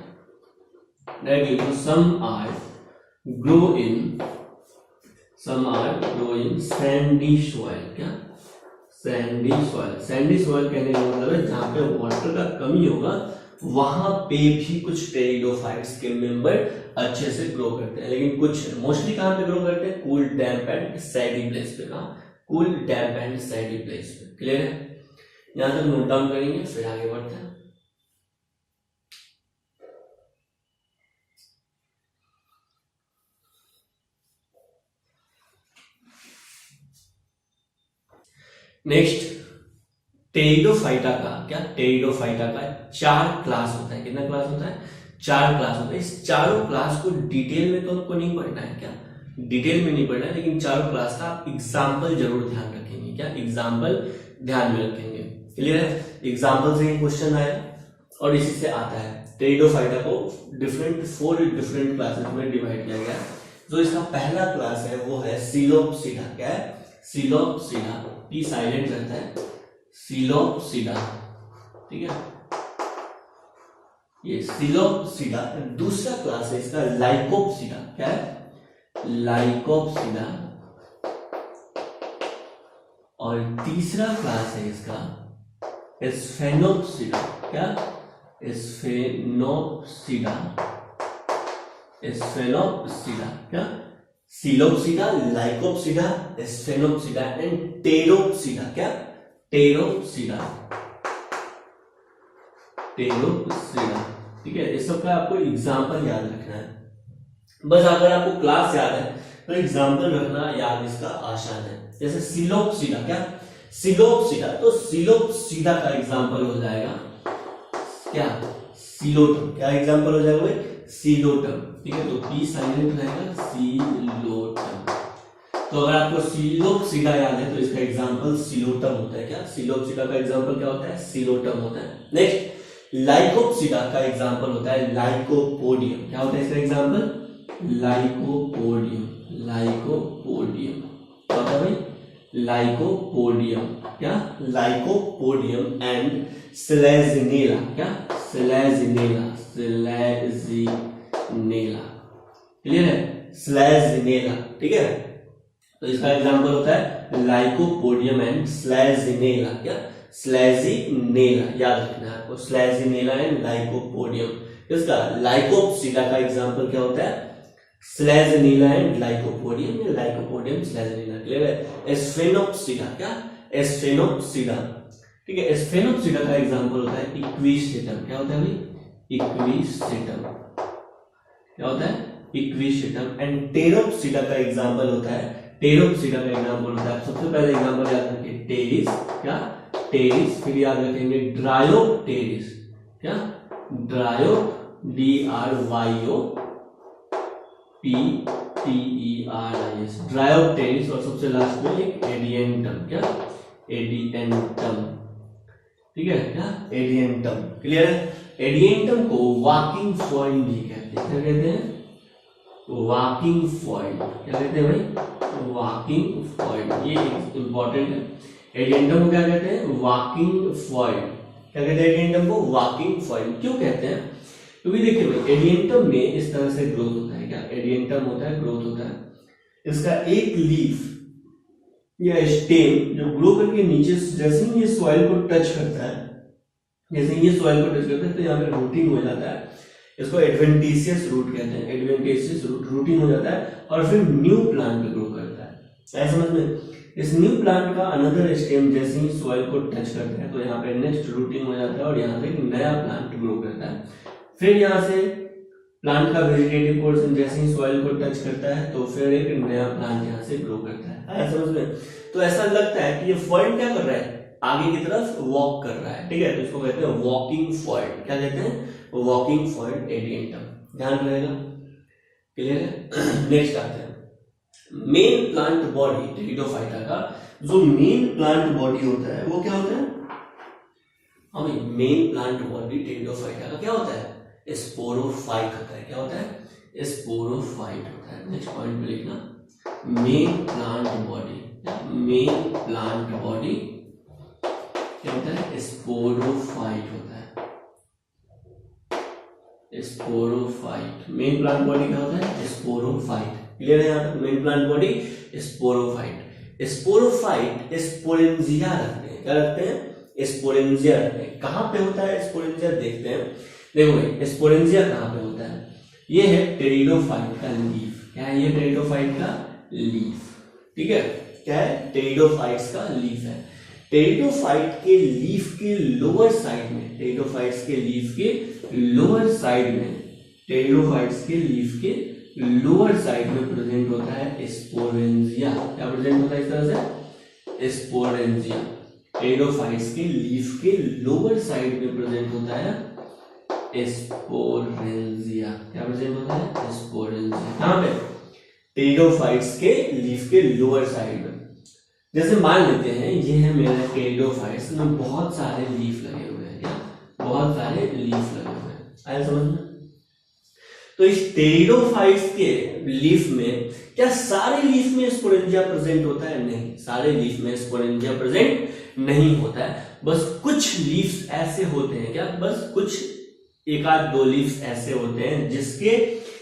some are grow in sandy soil। क्या? Sandy soil. सैंडी सॉइल कहने का मतलब है जहां पे वाटर का कमी होगा वहां पे भी कुछ टेरिडोफाइट्स के मेंबर अच्छे से ग्रो करते हैं, लेकिन कुछ मोस्टली कहां पे ग्रो करते हैं? कूल डैम्प एंड सैडी प्लेस पे। कहां? कूल डैम्प एंड सैडी प्लेस पे। क्लियर है? यहां तक नोट डाउन करेंगे, फिर आगे बढ़ते हैं। नेक्स्ट, टेरिडोफाइटा का, क्या? टेरिडोफाइटा का 4 क्लास होता है। कितना क्लास होता है? 4 क्लास होता है। इस चारों क्लास को डिटेल में तो हमको नहीं पढ़ना है, क्या? डिटेल में नहीं पढ़ना है, लेकिन चारों क्लास का एग्जाम्पल जरूर ध्यान रखेंगे। क्या? एग्जाम्पल ध्यान में रखेंगे। क्लियर है? एग्जाम्पल से ही क्वेश्चन आएगा और इसी से आता है। टेरिडोफाइटा को 4 डिफरेंट क्लासेस में डिवाइड किया गया है। जो इसका पहला क्लास है वो है सिलोप्सिडा। क्या है? सिलोप्सिडा। पी साइलेंट रहता है, सिलोप्सिडा, ठीक है। ये सिलोप्सिडा। दूसरा क्लास है इसका लाइकोप्सिडा। क्या है? लाइकोप्सिडा। और तीसरा क्लास है इसका स्फेनोप्सिडा। क्या? स्फेनोप्सिडा। स्फेनोप्सिडा। क्या? Psilopsida, Lycopsida, स्फेनोप्सिडा and Pteropsida. क्या? टेरोप्सिडा। टेरोप्सिडा, ठीक है। इस सब का आपको एग्जाम्पल याद रखना है। बस अगर आपको क्लास याद है तो एग्जाम्पल रखना याद इसका आसान है। जैसे सिलोप्सिडा। क्या? सिलोप्सिडा। तो सिलोप्सिडा का एग्जाम्पल हो जाएगा क्या? सिलोटम। क्या एग्जाम्पल हो जाएगा भाई? सिलोटम, ठीक है। तो पी साइलेंट रहेगा, सिलोटम। तो अगर आपको सिलोप्सिडा याद है तो इसका एग्जांपल सिलोटम होता है। क्या? सिलोप्सिडा का एग्जांपल क्या होता है? सिलोटम होता है। नेक्स्ट, लाइकोप्सिडा का एग्जांपल होता है लाइकोपोडियम। क्या होता है इसका एग्जांपल? लाइकोपोडियम। लाइकोपोडियम क्या होता है भाई? लाइकोपोडियम। क्या? Lycopodium and selaginella. क्या? स्लेजिनेला। स्लेजिनेला, क्लियर है? स्लेजिनेला, ठीक है। तो इसका एग्जांपल होता है लाइकोपोडियम एंड स्लेजिनेला। क्या? स्लेजिनेला, याद रखना है आपको, स्लेजिनेला एंड लाइकोपोडियम। इसका लाइकोप्सिडा का एग्जांपल क्या होता है? स्लेजिनेला एंड लाइकोपोडियम, या लाइकोपोडियम स्लेजिनेला। क्लियर है? स्फेनोप्सिडा। क्या? स्फेनोप्सिडा, ठीक है। स्फेनोप्सिडा का एग्जांपल होता है इक्विसेटम। क्या होता है भाई? इक्विसेटम। क्या होता है? इक्विसेटम। एंड टेरोप्सिडा का एग्जांपल होता है, टेरोप्सिडा का एग्जांपल होता है, सबसे पहले एग्जांपल याद रखिए टेरिस। क्या? टेरिस। फिर याद रखेंगे ड्रायोप्टेरिस। क्या? ड्रायो, DRYO PTERIS, ड्रायोप्टेरिस। और सबसे लास्ट में एक एडियंटम। क्या? एडियंटम, ठीक है। क्या? एडियंटम, क्लियर है? एडियंटम को वॉकिंग फॉइल भी कहते हैं। क्या कहते हैं? Walking foil. क्या कहते हैं भाई? Walking foil. ये इंपॉर्टेंट है। एडियंटम को क्या कहते हैं? Walking foil. क्या कहते हैं एडियंटम को? Walking foil. क्यों कहते हैं? क्योंकि देखिए भाई एडिएंटम में इस तरह से ग्रोथ होता है, क्या एडिएंटम होता है, ग्रोथ होता है, इसका एक लीफ या स्टेम जो ग्रो करके नीचे जैसे ही ये सॉइल को टच करता है, जैसे ही ये सॉइल को टच करता है तो यहाँ पे रूटिंग हो जाता है, इसको एडवेंटिशियस रूट कहते हैं, एडवेंटिशियस रूट, रूटिंग हो जाता है और फिर न्यू प्लांट ग्रो करता है। ऐसा समझ में, इस न्यू प्लांट का अनदर स्टेम जैसे ही सॉइल को टच करता है तो यहाँ पे नेक्स्ट रूटिंग हो जाता है और यहाँ पे एक नया प्लांट ग्रो करता है। फिर यहाँ से प्लांट का वेजिटेटिव पोर्शन जैसे ही सॉइल को टच करता है तो फिर एक नया प्लांट यहाँ से ग्रो करता है। ऐसा समझ में, तो ऐसा लगता है कि ये फर्न क्या कर रहा है, आगे की तरफ वॉक कर रहा है, ठीक है, तो इसको कहते हैं वॉकिंग फर्न। क्या कहते हैं, वॉकिंग फर्न एडिएंटम, ध्यान रहेगा, क्लियर है। नेक्स्ट आते हैं मेन प्लांट बॉडी टेरिडोफाइटा का, जो मेन प्लांट बॉडी होता है वो क्या होता है, हाँ भाई मेन प्लांट बॉडी टेरिडोफाइटा का क्या होता है, स्पोरोफाइट होता है। क्या होता है, स्पोरोफाइट होता है। नेक्स्ट पॉइंट पे लिखना main plant body, main plant body क्या होता है, स्पोरोफाइट होता है, स्पोरोफाइट। मेन प्लांट बॉडी क्या होता है, स्पोरोफाइट, क्लियर है यहाँ तक, main plant body sporophyte. Sporophyte sporangia रखते हैं, क्या रखते हैं, स्पोरेंजिया रखते हैं। कहाँ पे होता है स्पोरेंजिया, देखते हैं। देखो भाई स्पोरेंजिया कहाँ पे होता है, ये है टेरिडोफाइट का लीफ, क्या है ये टेरिडोफाइट का लीफ, ठीक है, क्या है टेरिडोफाइट्स का लीफ है। टेरिडोफाइट के लीफ के लोअर साइड में, टेरिडोफाइट्स के लीफ के लोअर साइड में, टेरिडोफाइट्स के लीफ के लोअर साइड में प्रेजेंट होता है स्पोरेंजिया। क्या प्रेजेंट होता है इस तरह से, स्पोरेंजिया। टेरिडोफाइट्स के लीफ के लोअर साइड में प्रेजेंट होता है स्पोरेंजिया। क्या प्रेजेंट होता है, स्पोरेंजिया। कहां पे, टेरिडोफाइट्स के लीफ के लोअर साइड में। जैसे मान लेते हैं ये है मेरा टेरिडोफाइट्स में बहुत सारे लीफ लगे हुए हैं, क्या बहुत सारे लीफ लगे हुए हैं, आया समझ में। तो इस टेरिडोफाइट्स के लीफ में क्या सारे लीफ में स्पोरेंजिया प्रेजेंट होता है, नहीं, सारे लीफ में स्पोरेंजिया प्रेजेंट नहीं होता है। बस कुछ लीव्स ऐसे होते हैं, क्या बस कुछ एक आध दो लीव्स ऐसे होते हैं जिसके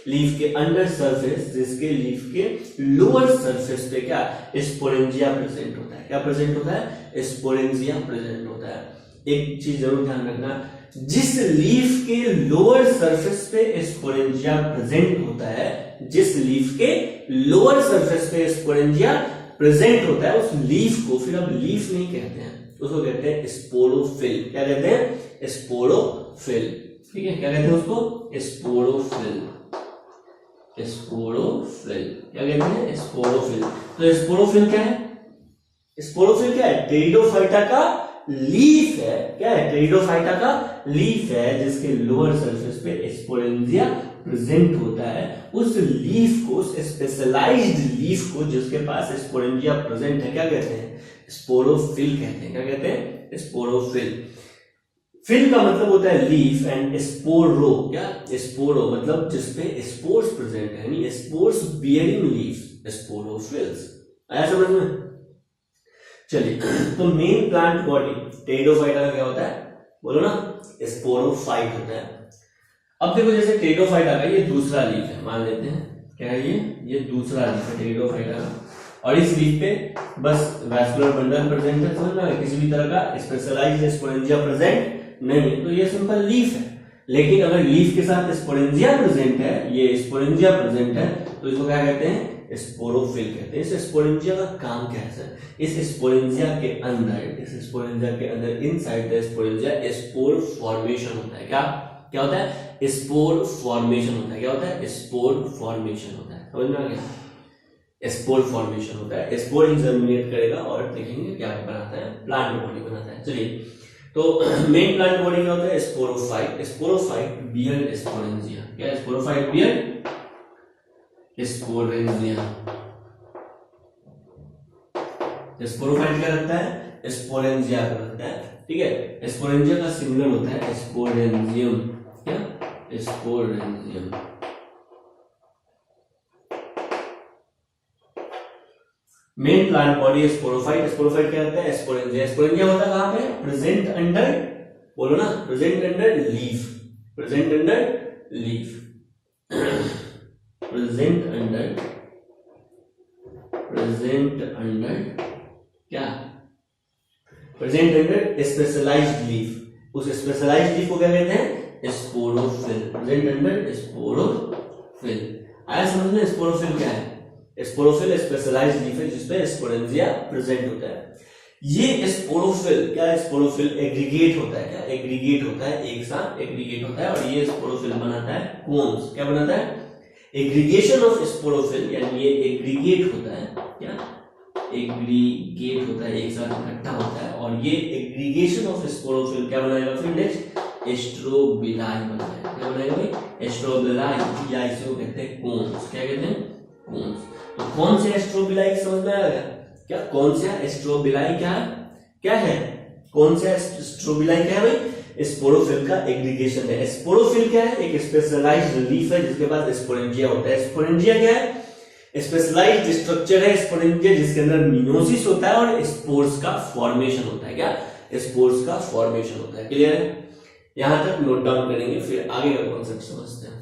लीफ के अंडर सरफेस, जिसके लीफ के लोअर सरफेस पे क्या स्पोरेंजिया प्रेजेंट होता है। क्या प्रेजेंट होता है, स्पोरेंजिया प्रेजेंट होता है। एक चीज जरूर ध्यान रखना, जिस लीफ के लोअर सरफेस पे स्पोरेंजिया प्रेजेंट होता है, जिस लीफ के लोअर सरफेस पे स्पोरेंजिया प्रेजेंट होता है उस लीफ को फिर अब लीफ नहीं कहते हैं, उसको कहते हैं स्पोरोफिल। क्या कहते हैं, स्पोरोफिल, ठीक है, क्या कहते हैं उसको, स्पोरोफिल, स्पोरोफिल। क्या कहते हैं, स्पोरोफिल। तो स्पोरोफिल क्या है, स्पोरोफिल क्या है, टेरिडोफाइटा का लीफ है। क्या है, टेरिडोफाइटा का लीफ है जिसके लोअर सरफेस पे स्पोरेंजिया प्रेजेंट होता है। उस लीफ को, उस स्पेशलाइज्ड लीफ को जिसके पास स्पोरेंजिया प्रेजेंट है क्या कहते हैं, स्पोरोफिल कहते हैं। क्या कहते हैं, स्पोरोफिल। फिल का मतलब होता है लीफ एंड स्पोरो, क्या स्पोरो मतलब जिसपे स्पोर्स प्रेजेंट है, यानी स्पोर्स बियरिंग लीफ, स्पोरोफिल्स। आया समझ में। चलिए तो मेन प्लांट बॉडी टेरिडोफाइटा का क्या होता है, बोलो ना, स्पोरोफाइट होता है। अब देखो जैसे टेरिडोफाइटा का ये दूसरा लीफ है, मान लेते हैं क्या है ये दूसरा लीफ है टेरिडोफाइटा का, और इस लीफ पे बस वैस्कुलर बंडल प्रेजेंट है, समझ में, किसी भी तरह का स्पेशलाइज्ड स्पोरेंजिया प्रेजेंट नहीं है, तो ये सिंपल लीफ है। लेकिन अगर लीफ के साथ स्पोरेंजिया प्रेजेंट है, ये स्पोरेंजिया प्रेजेंट है, तो इसको क्या कहते हैं, स्पोरोफिल कहते हैं। इस स्पोरेंजिया का काम क्या है सर, इस स्पोरेंजिया के अंदर, इस स्पोरेंजिया के अंदर inside the sporangia spore formation होता है। क्या क्या होता है, स्पोर फॉर्मेशन होता है। क्या होता है, स्पोर फॉर्मेशन होता है, समझ में आ गया, स्पोर फॉर्मेशन होता है। स्पोर जर्मिनेट करेगा और देखेंगे क्या बनाता है, प्लांट बॉडी बनाता है। चलिए तो मेन प्लांट बॉडी क्या होता है, स्पोरोफाइट। Sporophyte bear sporangia. क्या स्पोरोफाइट बियर स्पोरेंजिया। स्पोरोफाइट क्या रखता है, स्पोरेंजिया का रखता है, ठीक है। स्पोरेंजिया का सिंगल होता है स्पोरेंजियम। क्या, sporangium. Main plant body sporophyte. Sporophyte क्या होता है, स्पोरेंजिया। स्पोरेंजिया होता है कहां पे, प्रेजेंट अंडर, बोलो ना, present under leaf, present under leaf, present under क्या, प्रेजेंट अंडर स्पेशलाइज्ड लीफ। उस स्पेशलाइज्ड लीफ को क्या कहते हैं, स्पोरोफिल, प्रेजेंट अंडर स्पोरोफिल। आया समझ में स्पोरोफिल क्या है? स्पोरोफिल स्पेशलाइज्ड लीफ है जिसपे स्पोरेंजिया प्रेजेंट होता है। ये स्पोरोफिल क्या है, स्पोरोफिल एग्रीगेट होता है, क्या एग्रीगेट होता है, एक साथ एग्रीगेट होता है, और ये स्पोरोफिल बनाता है कोन्स। क्या बनाता है, एग्रीगेशन ऑफ स्पोरोफिल, यानी ये एग्रीगेट होता है, क्या एग्रीगेट होता है, एक साथ इकट्ठा होता है, और ये एग्रीगेशन ऑफ स्पोरोफिल क्या बनाएगा फिर नेक्स्ट, एस्ट्रोबिलाई बनाएगा। क्या बनाएगा भाई, एस्ट्रोबिलाई, या इसे कहते हैं कोन्स। क्या कहते हैं, कोन्स। तो कौन से एस्ट्रोबिलाई समझ में आएगा क्या, कौन सा एस्ट्रोबिलाई क्या है, कौन सा एस्ट्रोबिलाई क्या है भाई, स्पोरोफिल का एग्रीगेशन है। स्पोरोफिल क्या है, एक स्पेशलाइज्ड लीफ है जिसके पास स्पोरेंजिया होता है। स्पोरेंजिया क्या है, स्पेशलाइज्ड स्ट्रक्चर है स्पोरेंजिया जिसके अंदर मियोसिस होता है और स्पोर्स का फॉर्मेशन होता है। क्या, स्पोर्स का फॉर्मेशन होता है। क्लियर है, यहां तक नोट डाउन करेंगे, फिर आगे का कॉन्सेप्ट समझते हैं।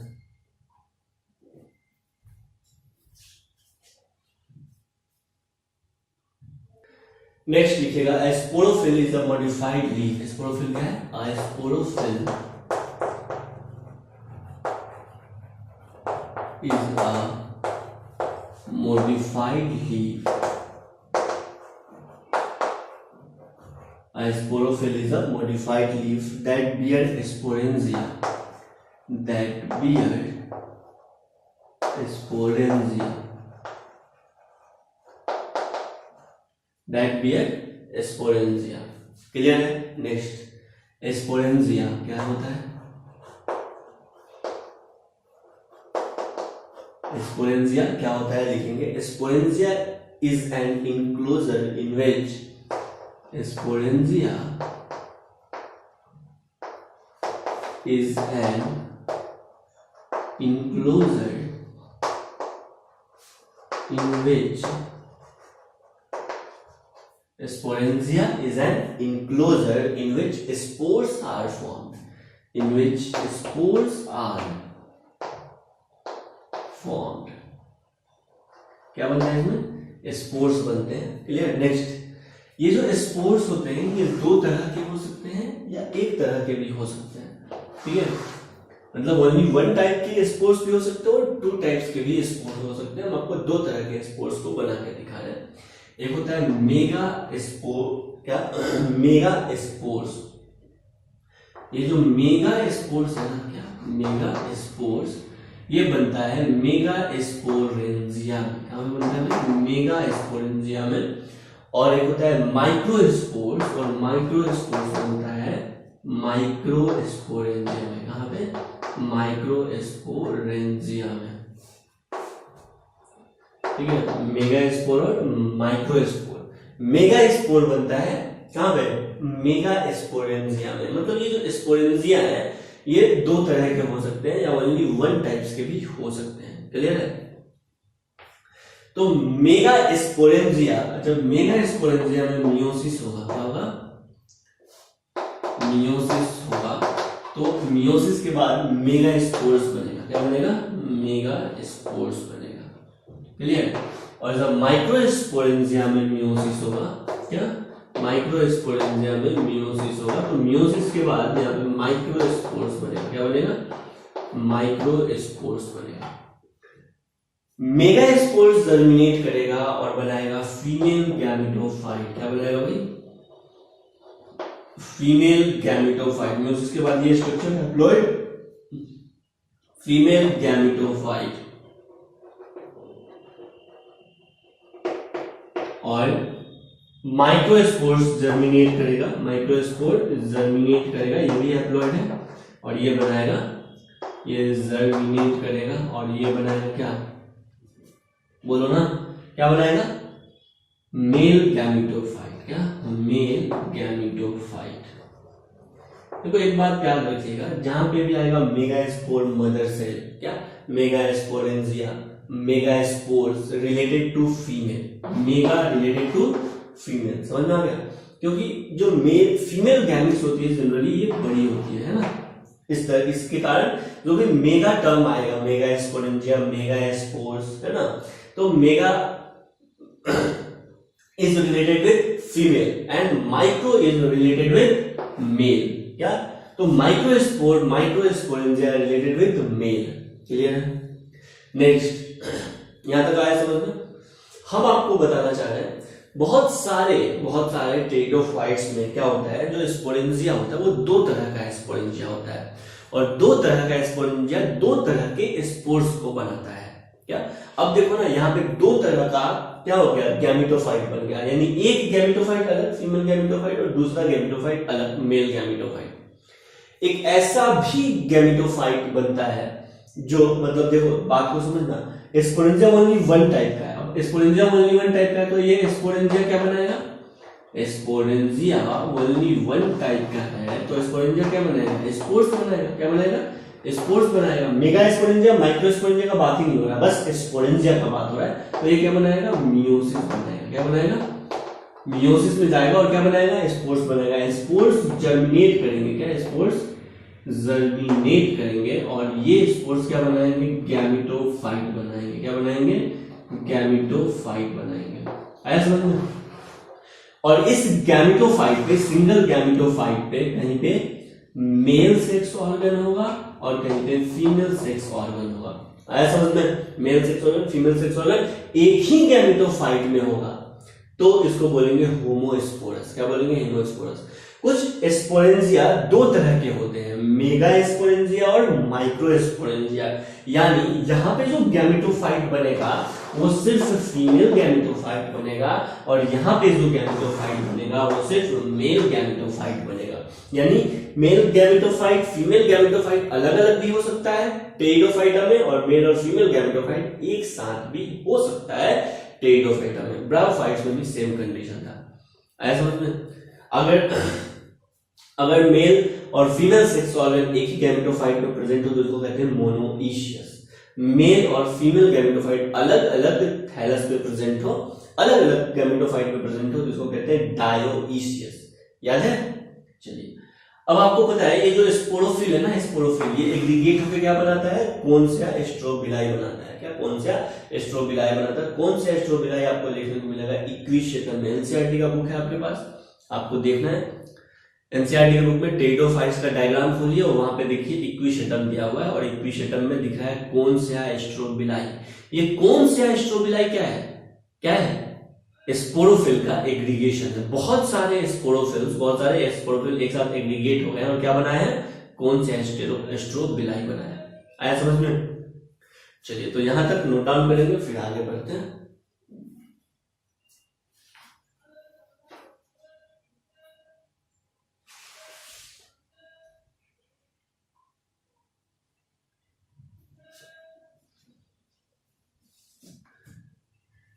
नेक्स्ट लिखेगा, sporophyll is a modified leaf. Sporophyll क्या है, sporophyll is a modified leaf. A sporophil is a modified leaf that bear sporangia. That bear sporangia. That bear sporangia. Clear है। नेक्स्ट, स्पोरेंजिया क्या होता है, sporangia क्या होता है लिखेंगे, sporangia is an enclosure in which, sporangia is an enclosure in which, sporangia is an enclosure in which spores are formed, in which spores are formed. क्या बनता है इसमें, स्पोर्स बनते हैं। क्लियर। नेक्स्ट, ये जो स्पोर्स होते हैं ये दो तरह के हो सकते हैं या एक तरह के भी हो सकते हैं। ठीक है, मतलब ओनली वन टाइप के स्पोर्स भी हो सकते हैं और टू टाइप्स के भी स्पोर्स हो सकते हैं। हम आपको दो तरह के स्पोर्स को बना के दिखा रहे हैं। एक होता है मेगा स्पोर, क्या मेगा स्पोर्स। ये जो मेगा स्पोर्स है ना, क्या मेगा स्पोर्स, ये बनता है मेगा स्पोरेंजिया में। क्या बनता है, मेगा स्पोरेंजिया में। और एक होता है माइक्रो स्पोर्स, और माइक्रो स्पोर्स बनता है माइक्रो स्पोरेंजिया में। कहां पे, माइक्रो स्पोरेंजिया में। ठीक है, मेगा स्पोर और माइक्रो स्पोर। मेगा स्पोर बनता है कहां पे, मेगा स्पोरेंजिया में। मतलब ये जो स्पोरेंजिया है ये दो तरह के हो सकते हैं या ओनली वन टाइप्स के भी हो सकते हैं। क्लियर है। तो मेगा स्पोरेंजिया, जब मेगा स्पोरेंजिया में मियोसिस होगा, क्या होगा, मियोसिस होगा, तो मियोसिस के बाद मेगा स्पोर्स बनेगा। क्या बनेगा, मेगा स्पोर्स बनेगा। क्लियर। और जब माइक्रो स्पोरेंजिया में मियोसिस होगा, क्या माइक्रो स्पोरेंजिया में मियोसिस होगा, तो मियोसिस के बाद यहाँ पे माइक्रो स्पोर्स बनेगा। क्या बनेगा, माइक्रो स्पोर्स बनेगा। मेगा स्पोर्स जर्मिनेट करेगा और बनाएगा फीमेल गैमेटोफाइट। क्या बनाएगा भाई, फीमेल गैमेटोफाइट। मियोसिस के बाद ये स्ट्रक्चर हैप्लॉइड फीमेल गैमेटोफाइट। और माइक्रोस्पोर्स जर्मिनेट करेगा, माइक्रोस्पोर जर्मिनेट करेगा, ये भी हैप्लॉइड है। और ये बनाएगा, ये जर्मिनेट करेगा और ये बनाएगा क्या, बोलो ना, क्या बनाएगा, मेल गैमेटोफाइट। क्या, मेल गैमेटोफाइट। देखो एक बात याद रखिएगा, जहां पे भी आएगा मेगा स्पोर मदर सेल, क्या megasporangia, megaspores related to female, mega related to female. समझ में आ गया। क्योंकि जो मेल फीमेल गैमेट्स होती है जनरली ये बड़ी होती है ना, इसके कारण जो भी मेगा टर्म आएगा, मेगा स्पोरेंजिया, मेगा स्पोर्स, है ना, तो mega is related with female and micro is related with mail. क्या? तो micro sporangia related with mail. Clear है? नेक्स्ट, यहां तक आया समझ में? हम आपको बताना चाह रहे हैं बहुत सारे टेरिडोफाइट्स में क्या होता है, जो स्पोरेंजिया होता है वो दो तरह का स्पोरेंजिया होता है, और दो तरह का स्पोरेंजिया दो तरह के स्पोर्स को बनाता है। क्या? अब देखो ना, यहाँ पे दो तरह का क्या हो गया, गैमेटोफाइट बन गया, यानी एक गैमेटोफाइट अलग फीमेल गैमेटोफाइट और दूसरा गैमेटोफाइट अलग मेल गैमेटोफाइट। एक ऐसा भी गैमेटोफाइट बनता है जो, मतलब देखो बात को समझना, स्पोरेंजिया ओनली वन टाइप का है। अब स्पोरेंजिया ओनली वन टाइप का है तो ये स्पोरेंजिया क्या बनाएगा, स्पोरेंजिया ओनली वन टाइप का है तो स्पोरेंजिया क्या बनाएगा, स्पोर्स बनाएगा। क्या बनाएगा? स्पोर्स बनाएगा। मेगा स्पोरेंजिया माइक्रो स्पोरेंजिया का बात ही नहीं हो रहा, बस स्पोरेंजिया का बात हो रहा है। तो ये क्या बनाएगा, मियोसिस बनाएगा। क्या बनाएगा? मियोसिस में जाएगा और क्या बनाएगा, स्पोर्स बनाएगा। स्पोर्स जर्मिनेट करेंगे। क्या? स्पोर्स जर्मिनेट करेंगे और ये स्पोर्स क्या बनाएंगे, गैमेटोफाइट बनाएंगे। क्या बनाएंगे? गैमेटोफाइट बनाएंगे। आया समझ में? और इस गैमेटोफाइट पे, सिंगल गैमेटोफाइट पे कहीं पे मेल सेक्स ऑर्गन होगा और कहीं पे फीमेल सेक्स ऑर्गन होगा। आया समझ में? Male sex organ, female sex organ एक ही गैमेटोफाइट में होगा तो इसको बोलेंगे होमोस्पोरस। क्या बोलेंगे? होमोस्पोरस। कुछ स्पोरेंजिया दो तरह के होते हैं, मेगा स्पोरेंजिया और माइक्रो स्पोरेंजिया, यानी यहां पे जो गैमेटोफाइट बनेगा वो सिर्फ फीमेल गैमेटोफाइट बनेगा और यहां पे जो गैमेटोफाइट बनेगा वो सिर्फ मेल गैमेटोफाइट बनेगा। यानी मेल गैमेटोफाइट फीमेल गैमेटोफाइट अलग अलग भी हो सकता है टेरिडोफाइटा में, और मेल और फीमेल गैमेटोफाइट एक साथ भी हो सकता है टेरिडोफाइटा में। ब्रायोफाइट्स में भी सेम कंडीशन था। ऐसा समझ में? अगर मेल और फीमेल सेक्स ऑर्गन एक ही गैमेटोफाइट में प्रेजेंट हो तो इसको कहते हैं मोनोइशियस। मेल और फीमेल गैमेटोफाइट अलग अलग थैलस में प्रेजेंट हो, अलग अलग गैमेटोफाइट में प्रेजेंट हो तो इसको कहते हैं डायोइशियस। याद है? चलिए, अब आपको पता है ये जो स्पोरोफिल है ना, स्पोरोफिल ये एग्रीगेट होकर क्या बनाता है, कौनसा स्ट्रोबिलाई बनाता है। क्या? कौनसा स्ट्रोबिलाई बनाता है। कौन सा स्ट्रोबिलाई आपको देखने को मिलेगा, इक्विशेटम में। एनसीईआरटी का बुक है आपके पास, आपको देखना है। एनसीईआरटी के बुक में टेरिडोफाइट्स का डायग्राम खोलिए और वहां पे देखिए इक्विशेटम दिया हुआ है और इक्विशेटम में दिख रहा है कौन सा स्ट्रोबिलाई। ये कौन सा स्ट्रोबिलाई क्या है? क्या है? स्पोरोफिल का एग्रीगेशन है। बहुत सारे स्पोरोफिल एक साथ एग्रीगेट हो गए और क्या बनाया है, कौन सा स्ट्रोबिलाई बनाया। आया समझ में? चलिए, तो यहां तक नोट डाउन करेंगे, फिर आगे बढ़ते हैं।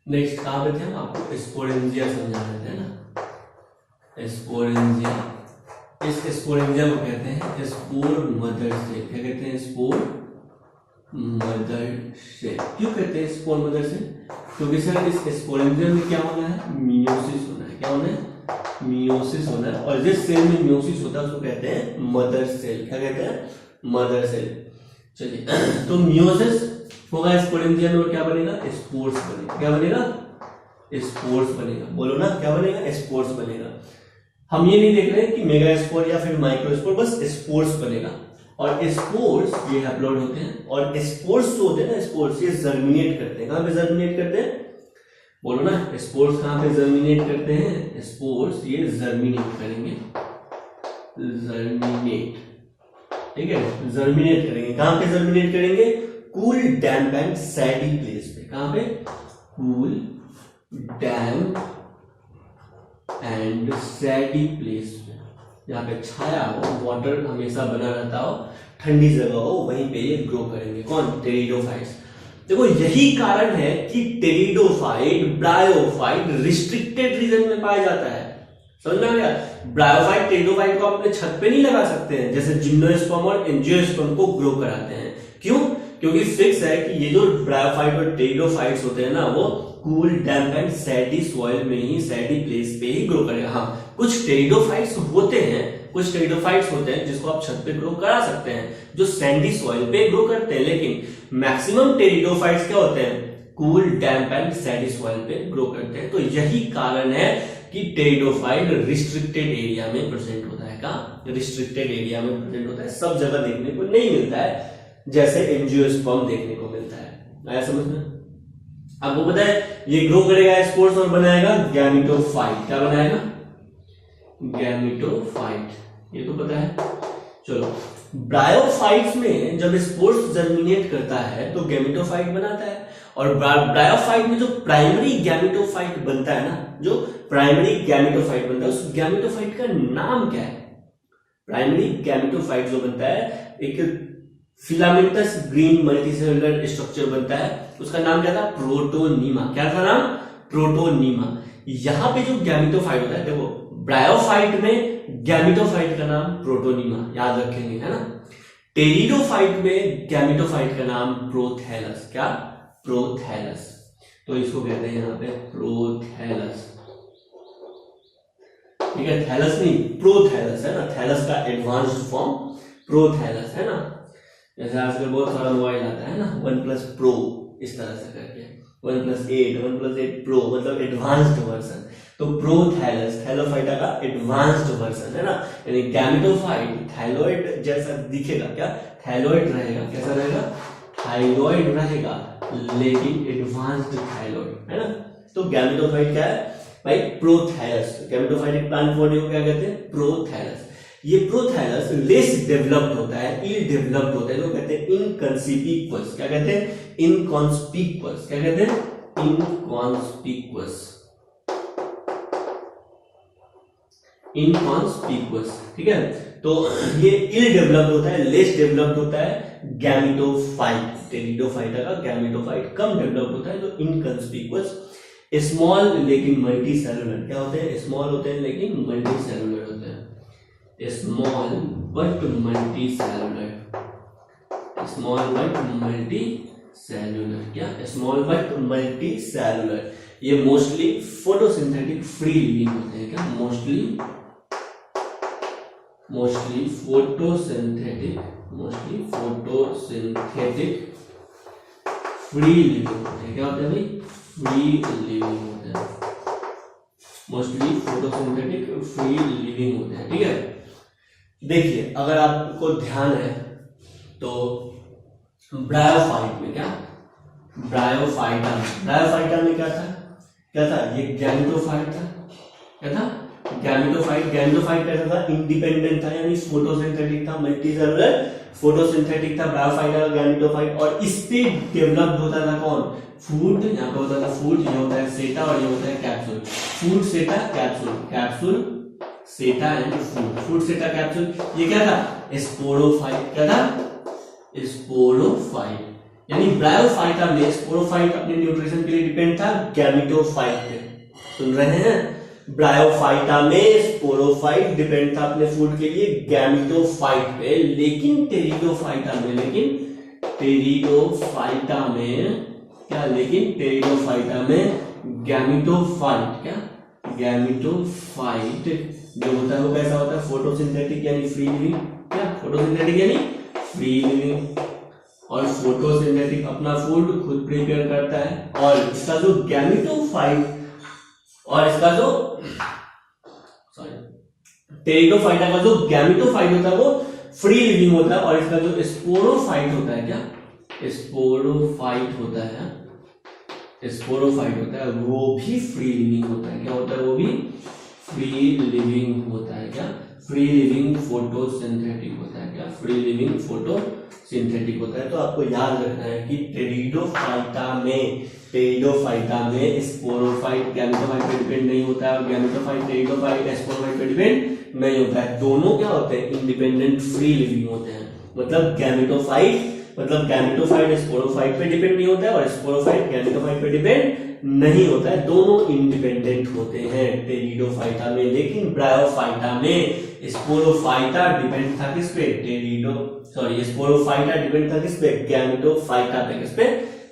नेक्स्ट कहां पे थे हम, आपको स्पोरेंजिया समझा रहे थे ना। स्पोरेंजिया, इस स्पोरेंजिया को कहते हैं स्पोर मदर सेल। क्या कहते हैं? Spore mother cell. क्यों कहते हैं स्पोर मदर सेल? क्योंकि सर इस स्पोरेंजिया में क्या होना है, मियोसिस होना है। क्या होना है? मियोसिस होना है। और जिस सेल में मियोसिस होता है उसको कहते हैं मदर सेल। क्या कहते हैं? Mother cell. चलिए, तो मियोसिस होगा स्पोरेंजिया में और क्या बनेगा, स्पोर्स बनेगा। क्या बनेगा? स्पोर्स बनेगा। बोलो ना, क्या बनेगा? स्पोर्स बनेगा। हम ये नहीं देख रहे हैं कि मेगा स्पोर या फिर माइक्रो स्पोर, बस स्पोर्स बनेगा। और स्पोर्स ये हैप्लॉइड होते हैं और स्पोर्स जो होते हैं ना, स्पोर्स ये जर्मिनेट करते हैं। कहां पे जर्मिनेट करते हैं? बोलो ना, स्पोर्स कहां पे जर्मिनेट करते हैं? स्पोर्स ये जर्मिनेट करेंगे, जर्मिनेट, ठीक है, जर्मिनेट करेंगे। कहां पे जर्मिनेट करेंगे? कूल डैम्प एंड सैडी प्लेस पे। कहां पे? कूल डैम्प एंड सैडी प्लेस पे, जहां पे छाया हो, वाटर हमेशा बना रहता हो, ठंडी जगह हो, वहीं पे ये ग्रो करेंगे। कौन? टेरिडोफाइट्स। देखो, यही कारण है कि टेरिडोफाइट ब्रायोफाइट रिस्ट्रिक्टेड रीजन में पाया जाता है। समझ में आ गया? ब्रायोफाइट टेरिडोफाइट को अपने छत पे नहीं लगा सकते हैं, जैसे जिम्नोस्पर्म और एंजियोस्पर्म को ग्रो कराते हैं। क्यों? क्योंकि फिक्स है कि ये जो ब्रायोफाइट और टेरिडोफाइट्स होते हैं ना, वो कूल डैम्प एंड सैडी सॉइल में ही, सैडी प्लेस पे ही ग्रो करेगा। हाँ, कुछ टेरिडोफाइट्स होते हैं कुछ टेरिडोफाइट्स होते हैं जिसको आप छत पे ग्रो करा सकते हैं, जो सैंडी सॉइल पे ग्रो करते हैं, लेकिन मैक्सिमम टेरिडोफाइट्स क्या होते हैं, cool damp and Sandy soil पे ग्रो करते हैं। तो यही कारण है कि टेरिडोफाइट रिस्ट्रिक्टेड एरिया में प्रेजेंट होता है। का रिस्ट्रिक्टेड एरिया में प्रेजेंट होता है, सब जगह देखने को नहीं मिलता है, जैसे एंजियोस्पर्म देखने को मिलता है। आया समझ में? आपको पता है ये ग्रो करेगा स्पोर्स और बनाएगा गैमेटोफाइट। क्या बनाएगा? गैमेटोफाइट, ये तो पता है। चलो, ब्रायोफाइट्स में जब स्पोर्स जर्मिनेट करता है तो गैमेटोफाइट बनाता है, और ब्रायोफाइट में जो प्राइमरी गैमेटोफाइट बनता है ना, जो प्राइमरी गैमेटोफाइट बनता है, उस गैमेटोफाइट का नाम क्या है? प्राइमरी गैमेटोफाइट जो बनता है एक फिलामेंटस ग्रीन मल्टीसेलुलर स्ट्रक्चर बनता है, उसका नाम क्या था? प्रोटोनीमा। क्या था नाम? प्रोटोनीमा। यहां पे जो गैमेटोफाइट होता है, देखो ब्रायोफाइट में गैमेटोफाइट का नाम प्रोटोनीमा, याद रखेंगे, है ना। टेरिडोफाइट में गैमेटोफाइट का नाम प्रोथैलस। क्या? प्रोथैलस। तो इसको कहते हैं यहां पे प्रोथैलस, ठीक है, थैलस नहीं, प्रोथैलस है ना, थैलस का एडवांस्ड फॉर्म प्रोथैलस है ना। जैसे आजकल बहुत सारा मोबाइल आता है ना, OnePlus Pro, इस तरह से करके OnePlus 8, OnePlus 8 Pro, मतलब एडवांस्ड वर्जन। तो प्रोथैलस थैलोफाइटा का एडवांस्ड वर्जन है ना, यानी गैमेटोफाइट थैलोइड जैसा दिखेगा, क्या थैलोइड रहेगा, कैसा रहेगा? थाइलॉइड रहेगा, लेकिन एडवांस्ड थाइलॉइड है ना। तो गैमेटोफाइट क्या है भाई? प्रोथैलस। गैमेटोफाइट एक प्लांट बॉडी को क्या कहते हैं? प्रोथैलस। ये प्रोथैलस लेस डेवलप्ड होता है, इल डेवलप्ड होता है, तो कहते हैं इनकॉन्स्पिकुअस। क्या कहते हैं? इनकॉन्स्पिकुअस। क्या कहते हैं? इनकॉन्स्पिकुअस, इनकॉन्स्पिकुअस, ठीक है। तो ये इल डेवलप्ड होता है, लेस डेवलप्ड होता है गैमेटोफाइट। टेरिडोफाइटा का गैमेटोफाइट कम डेवलप्ड होता है, तो इनकॉन्स्पिकुअस, स्मॉल लेकिन मल्टी सेलुलर। क्या होते हैं? स्मॉल होते हैं लेकिन मल्टी सेलुलर होते हैं। Small but multicellular, small but multicellular. क्या? Small but multicellular. ये मोस्टली फोटोसिंथेटिक फ्री लिविंग होते हैं। क्या? मोस्टली फोटोसिंथेटिक फ्री लिविंग होते हैं। क्या होते हैं भाई? फ्री लिविंग होते हैं, मोस्टली फोटोसिंथेटिक फ्री लिविंग होते हैं, ठीक है। देखिए, अगर आपको ध्यान है तो ब्रायोफाइट में क्या? ब्रायोफाइटा में क्या था? ये गैमेटोफाइट था। क्या था? गैमेटोफाइट कैसा था? इंडिपेंडेंट था, यानी फोटोसिंथेटिक था, मल्टीसेलुलर फोटोसिंथेटिक था ब्रायोफाइटा का गैमेटोफाइट। और इस पे डेवलप्ड होता था कौन? फूड। यहाँ पे होता था फूड, ये होता है सेटा और ये होता है कैप्सूल। फूड, सेटा, कैप्सूल, कैप्सूल, सेटा एंड फूड। फूड, सेटा, कैप्सूल। ये क्या था? स्पोरोफाइट। क्या था? स्पोरोफाइट। यानी ब्रायोफाइटा में स्पोरोफाइट अपने न्यूट्रिशन के लिए डिपेंड था गैमेटोफाइट पे। सुन रहे हैं? ब्रायोफाइटा में स्पोरोफाइट डिपेंड था अपने फूड के लिए गैमेटोफाइट पे, लेकिन टेरिडोफाइटा में गैमेटोफाइट, क्या गैमेटोफाइट जो होता है वो कैसा होता है? फोटोसिंथेटिक यानी फ्री लिविंग। क्या? फोटोसिंथेटिक यानी फ्री लिविंग, और फोटोसिंथेटिक अपना फूड खुद प्रिपेयर करता है। और इसका जो गैमेटोफाइट और इसका जो टेरिडोफाइटा का जो गैमेटोफाइट होता है वो फ्री लिविंग होता है, और इसका जो स्पोरोफाइट होता है, क्या स्पोरोफाइट होता है, वो भी फ्री लिविंग होता है। क्या होता है? वो भी फ्री लिविंग होता है। क्या? फ्री लिविंग फोटोसिंथेटिक होता है। क्या? फ्री लिविंग फोटोसिंथेटिक होता है। तो आपको याद रखना है कि टेरिडोफाइटा में स्पोरोफाइट गैमेटोफाइट पे डिपेंड नहीं होता है, और गैमेटोफाइट टेरिडोफाइट स्पोरोफाइट पे डिपेंड नहीं होता है। दोनों क्या होते हैं? इंडिपेंडेंट फ्री लिविंग होते हैं। मतलब गैमेटोफाइट स्पोरोफाइट पे डिपेंड नहीं होता है, और स्पोरोफाइट गैमेटोफाइट पे डिपेंड नहीं होता है। दोनों इंडिपेंडेंट होते हैं टेरिडोफाइटा में। लेकिन ब्रायोफाइटा में स्पोरोफाइटा डिपेंड था किस पे? स्पोरोफाइटा डिपेंड था किस पे? गैमेटोफाइटा पे। किस पे?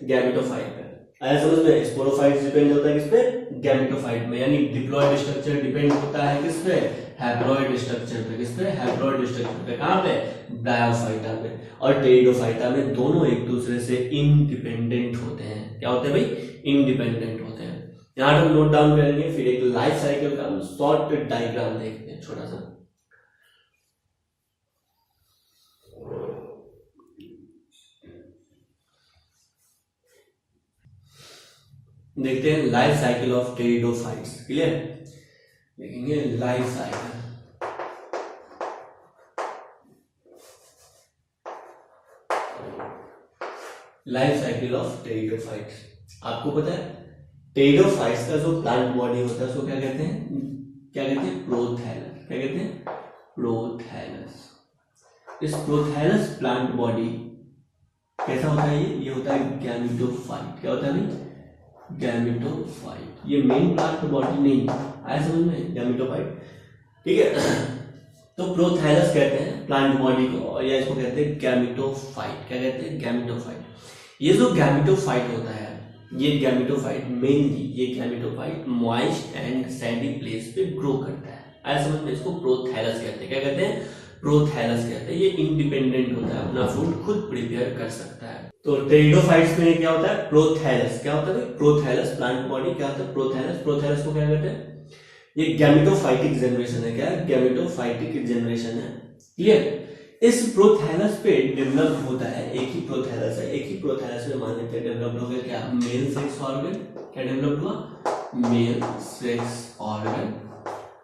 गैमेटोफाइट पे। आया समझ में? स्पोरोफाइट डिपेंड होता है किस पे? गैमेटोफाइट में। यानी डिप्लॉयड स्ट्रक्चर डिपेंड होता है किस पे? हैप्लॉइड स्ट्रक्चर पे, किस पे, हैप्लॉइड स्ट्रक्चर पे, कहां पे, ब्रायोफाइटा पे। और टेरिडोफाइटा में दोनों एक दूसरे से इंडिपेंडेंट होते हैं। क्या होते हैं भाई, इंडिपेंडेंट होते हैं। यहां हम नोट डाउन करेंगे, फिर एक लाइफ साइकिल का हम शॉर्ट डायग्राम देखते हैं छोटा सा। देखते हैं life cycle of pteridophytes. Clear, देखेंगे life cycle. Life cycle of pteridophytes. आपको पता है टेरिडोफाइट्स का जो प्लांट बॉडी होता है उसको क्या कहते हैं, क्या कहते हैं, प्रोथैलस। क्या कहते हैं, प्रोथैलस। इस प्रोथैलस प्लांट बॉडी कैसा होता है, ये होता है गैमेटोफाइट। क्या होता है भाई, गैमेटोफाइट। ये मेन प्लांट बॉडी नहीं आया समझ में, गैमेटोफाइट। ठीक है, तो प्रोथैलस कहते हैं प्लांट बॉडी को, या इसको कहते हैं गैमेटोफाइट। क्या कहते हैं, गैमेटोफाइट। ये जो गैमेटोफाइट होता है, ये गैमेटोफाइट मेनली, ये gametophyte moist and Sandy place पे ग्रो करता है। आया समझ में, इसको प्रोथैलस कहते हैं। क्या कहते हैं, प्रोथैलस कहते हैं। ये इंडिपेंडेंट होता है, अपना फूड खुद प्रिपेयर कर सकता है। तो टेरिडोफाइट्स में क्या होता है, प्रोथैलस। क्या होता है, प्रोथैलस प्लांट बॉडी क्या होता है, प्रोथैलस। प्रोथैलस को क्या कहते हैं, ये गैमेटोफाइटिक जनरेशन है। क्या है, गैमेटोफाइटिक जनरेशन है। क्लियर, इस प्रोथैलस पे डेवलप होता है, एक ही प्रोथैलस है, एक ही प्रोथैलस में मान लेते हैं डेवलप हो गया क्या, मेल सेक्स ऑर्गन। क्या डेवलप हुआ, मेल सेक्स ऑर्गन।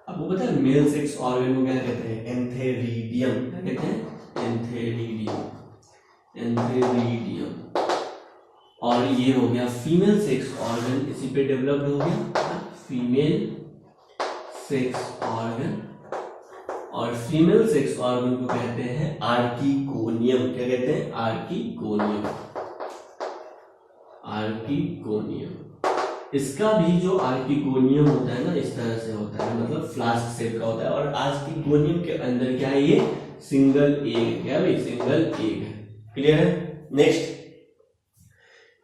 आपको पता है मेल सेक्स ऑर्गन को क्या कहते हैं, एंथेरिडियम। क्या कहते हैं, एंथेरिडियम, एंथेरिडियम। और ये हो गया फीमेल सेक्स ऑर्गन, इसी पे डेवलप्ड हो गया फीमेल सेक्स ऑर्गन। और फीमेल सेक्स ऑर्गन को कहते हैं आर्किगोनियम। क्या कहते हैं, आर्किगोनियम, आर्किगोनियम। इसका भी जो आर्किगोनियम होता है ना, इस तरह से होता है, मतलब फ्लास्क शेप का होता है। और आर्किगोनियम के अंदर क्या है, ये सिंगल एग। क्या भाई, सिंगल एग है। क्लियर है। नेक्स्ट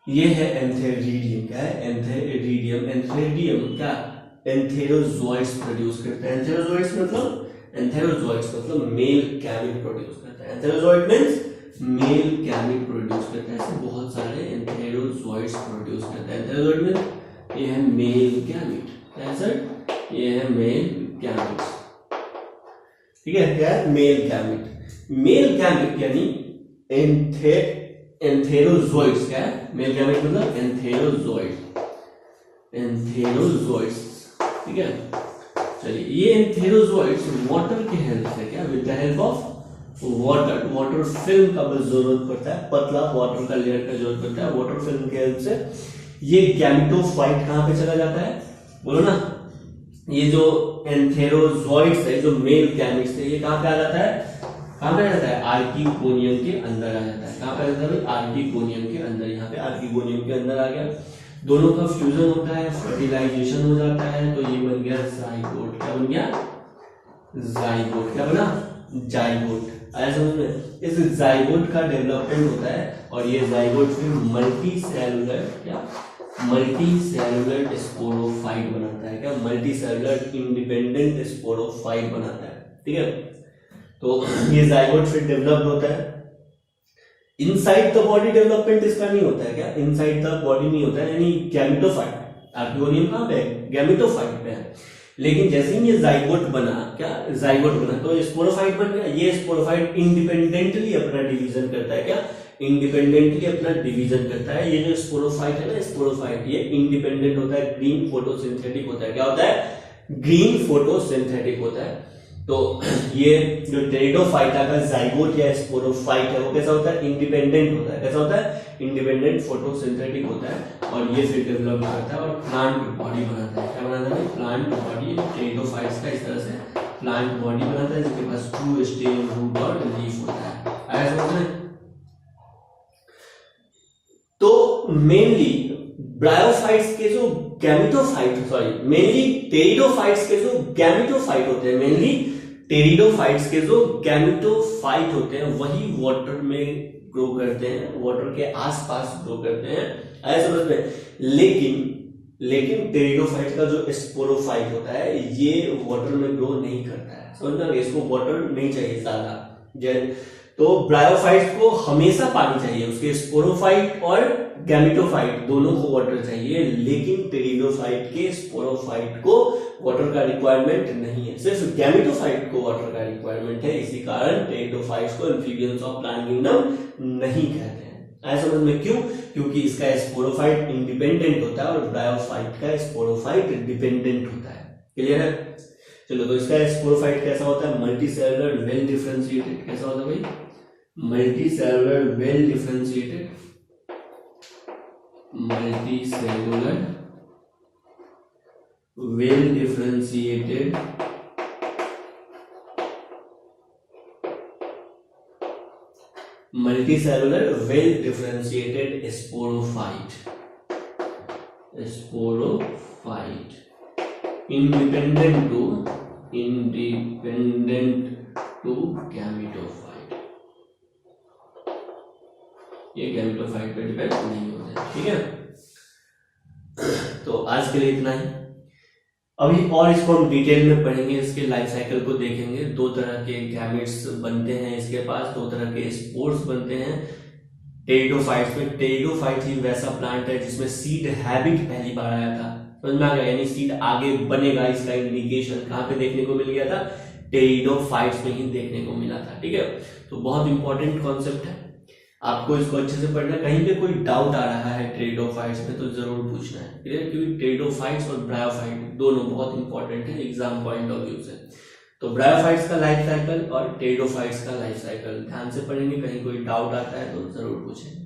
ये है एंथेरिडियम। क्या है, एंथेरिडियम। एंथेरिडियम क्या, एंथेरोजोइट्स प्रोड्यूस करता है। एंथेरोजोइट्स मतलब, एंथेरोजोइट्स मतलब मेल गैमेट प्रोड्यूस करता है। एंथेरोजोइट मींस मेल गैमेट प्रोड्यूस करता है। ऐसे बहुत सारे एंथेरोजोइट्स प्रोड्यूस करता है। एंथेरोजोइट मींस ये है मेल गैमेट। क्या है सर, ये है मेल गैमेट। ठीक है, क्या है, मेल गैमेट। मेल गैमेट यानी एंथेरोजोइट्स। क्या है, मेल गैमेट मतलब एंथेरोजोइट, एंथेरोजोइट्स। ठीक है, चलिए ये एंथेरोजोइट्स वाटर के हेल्प से, क्या, with the help of water, water film का बस जरूरत पड़ता है, पतला वाटर का लेयर का जरूरत पड़ता है। वाटर फिल्म के हेल्प से ये गैमेटोफाइट कहां पे चला जाता है, बोलो ना। ये जो एंथेरोजोइट्स है, जो मेल गैमेट्स है, ये कहां पे आ जाता है, कहां पे आ जाता है, आर्किगोनियम के अंदर आ जाता है। कहां पे आ जाता है, आर्किगोनियम के अंदर। यहाँ पे आर्किगोनियम के अंदर आ गया, दोनों का फ्यूजन होता है, फर्टिलाइजेशन हो जाता है, तो ये बन गया जाइगोट। क्या बन गया, जाइगोट। क्या बना, जाइगोट। आया समझ में। इस जाइगोट का डेवलपमेंट होता है, और ये जाइगोट फिर मल्टी सेलुलर, क्या, मल्टी सेलुलर स्पोरोफाइट बनाता है। क्या, मल्टी सेलुलर इंडिपेंडेंट स्पोरोफाइट बनाता है। ठीक है, तो ये जाइगोट फिर डेवलप होता है। इनसाइड द बॉडी डेवलपमेंट इसका नहीं होता है। क्या, इनसाइड द बॉडी नहीं होता है, यानी गैमेटोफाइट। आर्किगोनियम कहां पे है, गैमेटोफाइट पे है। लेकिन जैसे ही ये जाइगोट बना, क्या, जाइगोट बना, तो स्पोरोफाइट बन गया। ये स्पोरोफाइट इंडिपेंडेंटली अपना डिवीजन करता है। क्या, इंडिपेंडेंटली अपना डिवीजन करता है। ये जो स्पोरोफाइट है ना, स्पोरोफाइट ये इंडिपेंडेंट होता है, ग्रीन फोटोसिंथेटिक होता है। क्या होता है, ग्रीन फोटोसिंथेटिक होता है। तो ये जो टेरिडोफाइटा का जाइगोट या स्पोरोफाइट है, वो कैसा होता है, इंडिपेंडेंट होता है। कैसा होता है, इंडिपेंडेंट फोटोसिंथेटिक होता है। और ये फिर डेवलप करता है और प्लांट बॉडी बनाता है। क्या बनाता है, प्लांट बॉडी। टेरिडोफाइट्स का इस तरह से प्लांट बॉडी बनाता है, जिसके पास टू स्टेम, रूट और लीफ होता है। आया समझ में। तो मेनली ब्रायोफाइट्स के जो गैमेटोफाइट, सॉरी मेनली टेरिडोफाइट्स के जो गैमेटोफाइट होते हैं, मेनली टेरिडोफाइट्स के जो गैमेटोफाइट होते हैं, वही वाटर में ग्रो करते हैं, वाटर के आसपास ग्रो करते हैं। ऐसा समझ में। लेकिन टेरिडोफाइट का जो स्पोरोफाइट होता है ये वाटर में ग्रो नहीं करता है, समझ में, इसको वाटर नहीं चाहिए ज्यादा। तो ब्रायोफाइट को हमेशा पानी चाहिए, उसके स्पोरोफाइट और गैमेटोफाइट दोनों को वाटर चाहिए, लेकिन टेरिडोफाइट के स्पोरोफाइट को वाटर का रिक्वायरमेंट नहीं है, सिर्फ गैमेटोफाइट को वाटर का रिक्वायरमेंट है। इसी कारण टेरिडोफाइट्स को एम्फीबियंस ऑफ प्लांट किंगडम नहीं कहते हैं। ऐसा समझ में क्यों? क्योंकि इसका स्पोरोफाइट इंडिपेंडेंट होता है और ब्रायोफाइट का स्पोरोफाइट डिपेंडेंट होता है। क्लियर है? चलो, तो इसका स्पोरोफाइट कैसा होता है? Multicellular well differentiated. कैसा होता है भाई? Multicellular well differentiated, multicellular well differentiated multicellular well differentiated sporophyte independent to gametophyte. ये गैमेटोफाइट पे डिपेंड नहीं होते हैं, ठीक है। तो आज के लिए इतना ही। अभी और इसको हम डिटेल में पढ़ेंगे, इसके लाइफ साइकिल को देखेंगे। दो तरह के गैमेट्स बनते हैं इसके पास, दो तरह के स्पोर्स बनते हैं टेरिडोफाइट्स में। टेरिडोफाइट ही वैसा प्लांट है जिसमें सीड हैबिट पहली बार आया था, समझ में आ गया, यानी सीड आगे बनेगा, इसका इंडिकेशन कहाँ पे देखने को मिल गया था? टेरिडोफाइट्स में ही देखने को मिला था, ठीक है। तो बहुत इंपॉर्टेंट कॉन्सेप्ट है, आपको इसको अच्छे से पढ़ना। कहीं पे कोई डाउट आ रहा है टेरिडोफाइट्स में तो जरूर पूछना है, क्योंकि टेरिडोफाइट्स और ब्रायोफाइट दोनों बहुत इंपॉर्टेंट है एग्जाम पॉइंट ऑफ व्यू से। तो ब्रायोफाइट्स का लाइफ साइकिल और टेरिडोफाइट्स का लाइफ साइकिल ध्यान से पढ़ेंगे, कहीं कोई डाउट आता है तो जरूर पूछेंगे।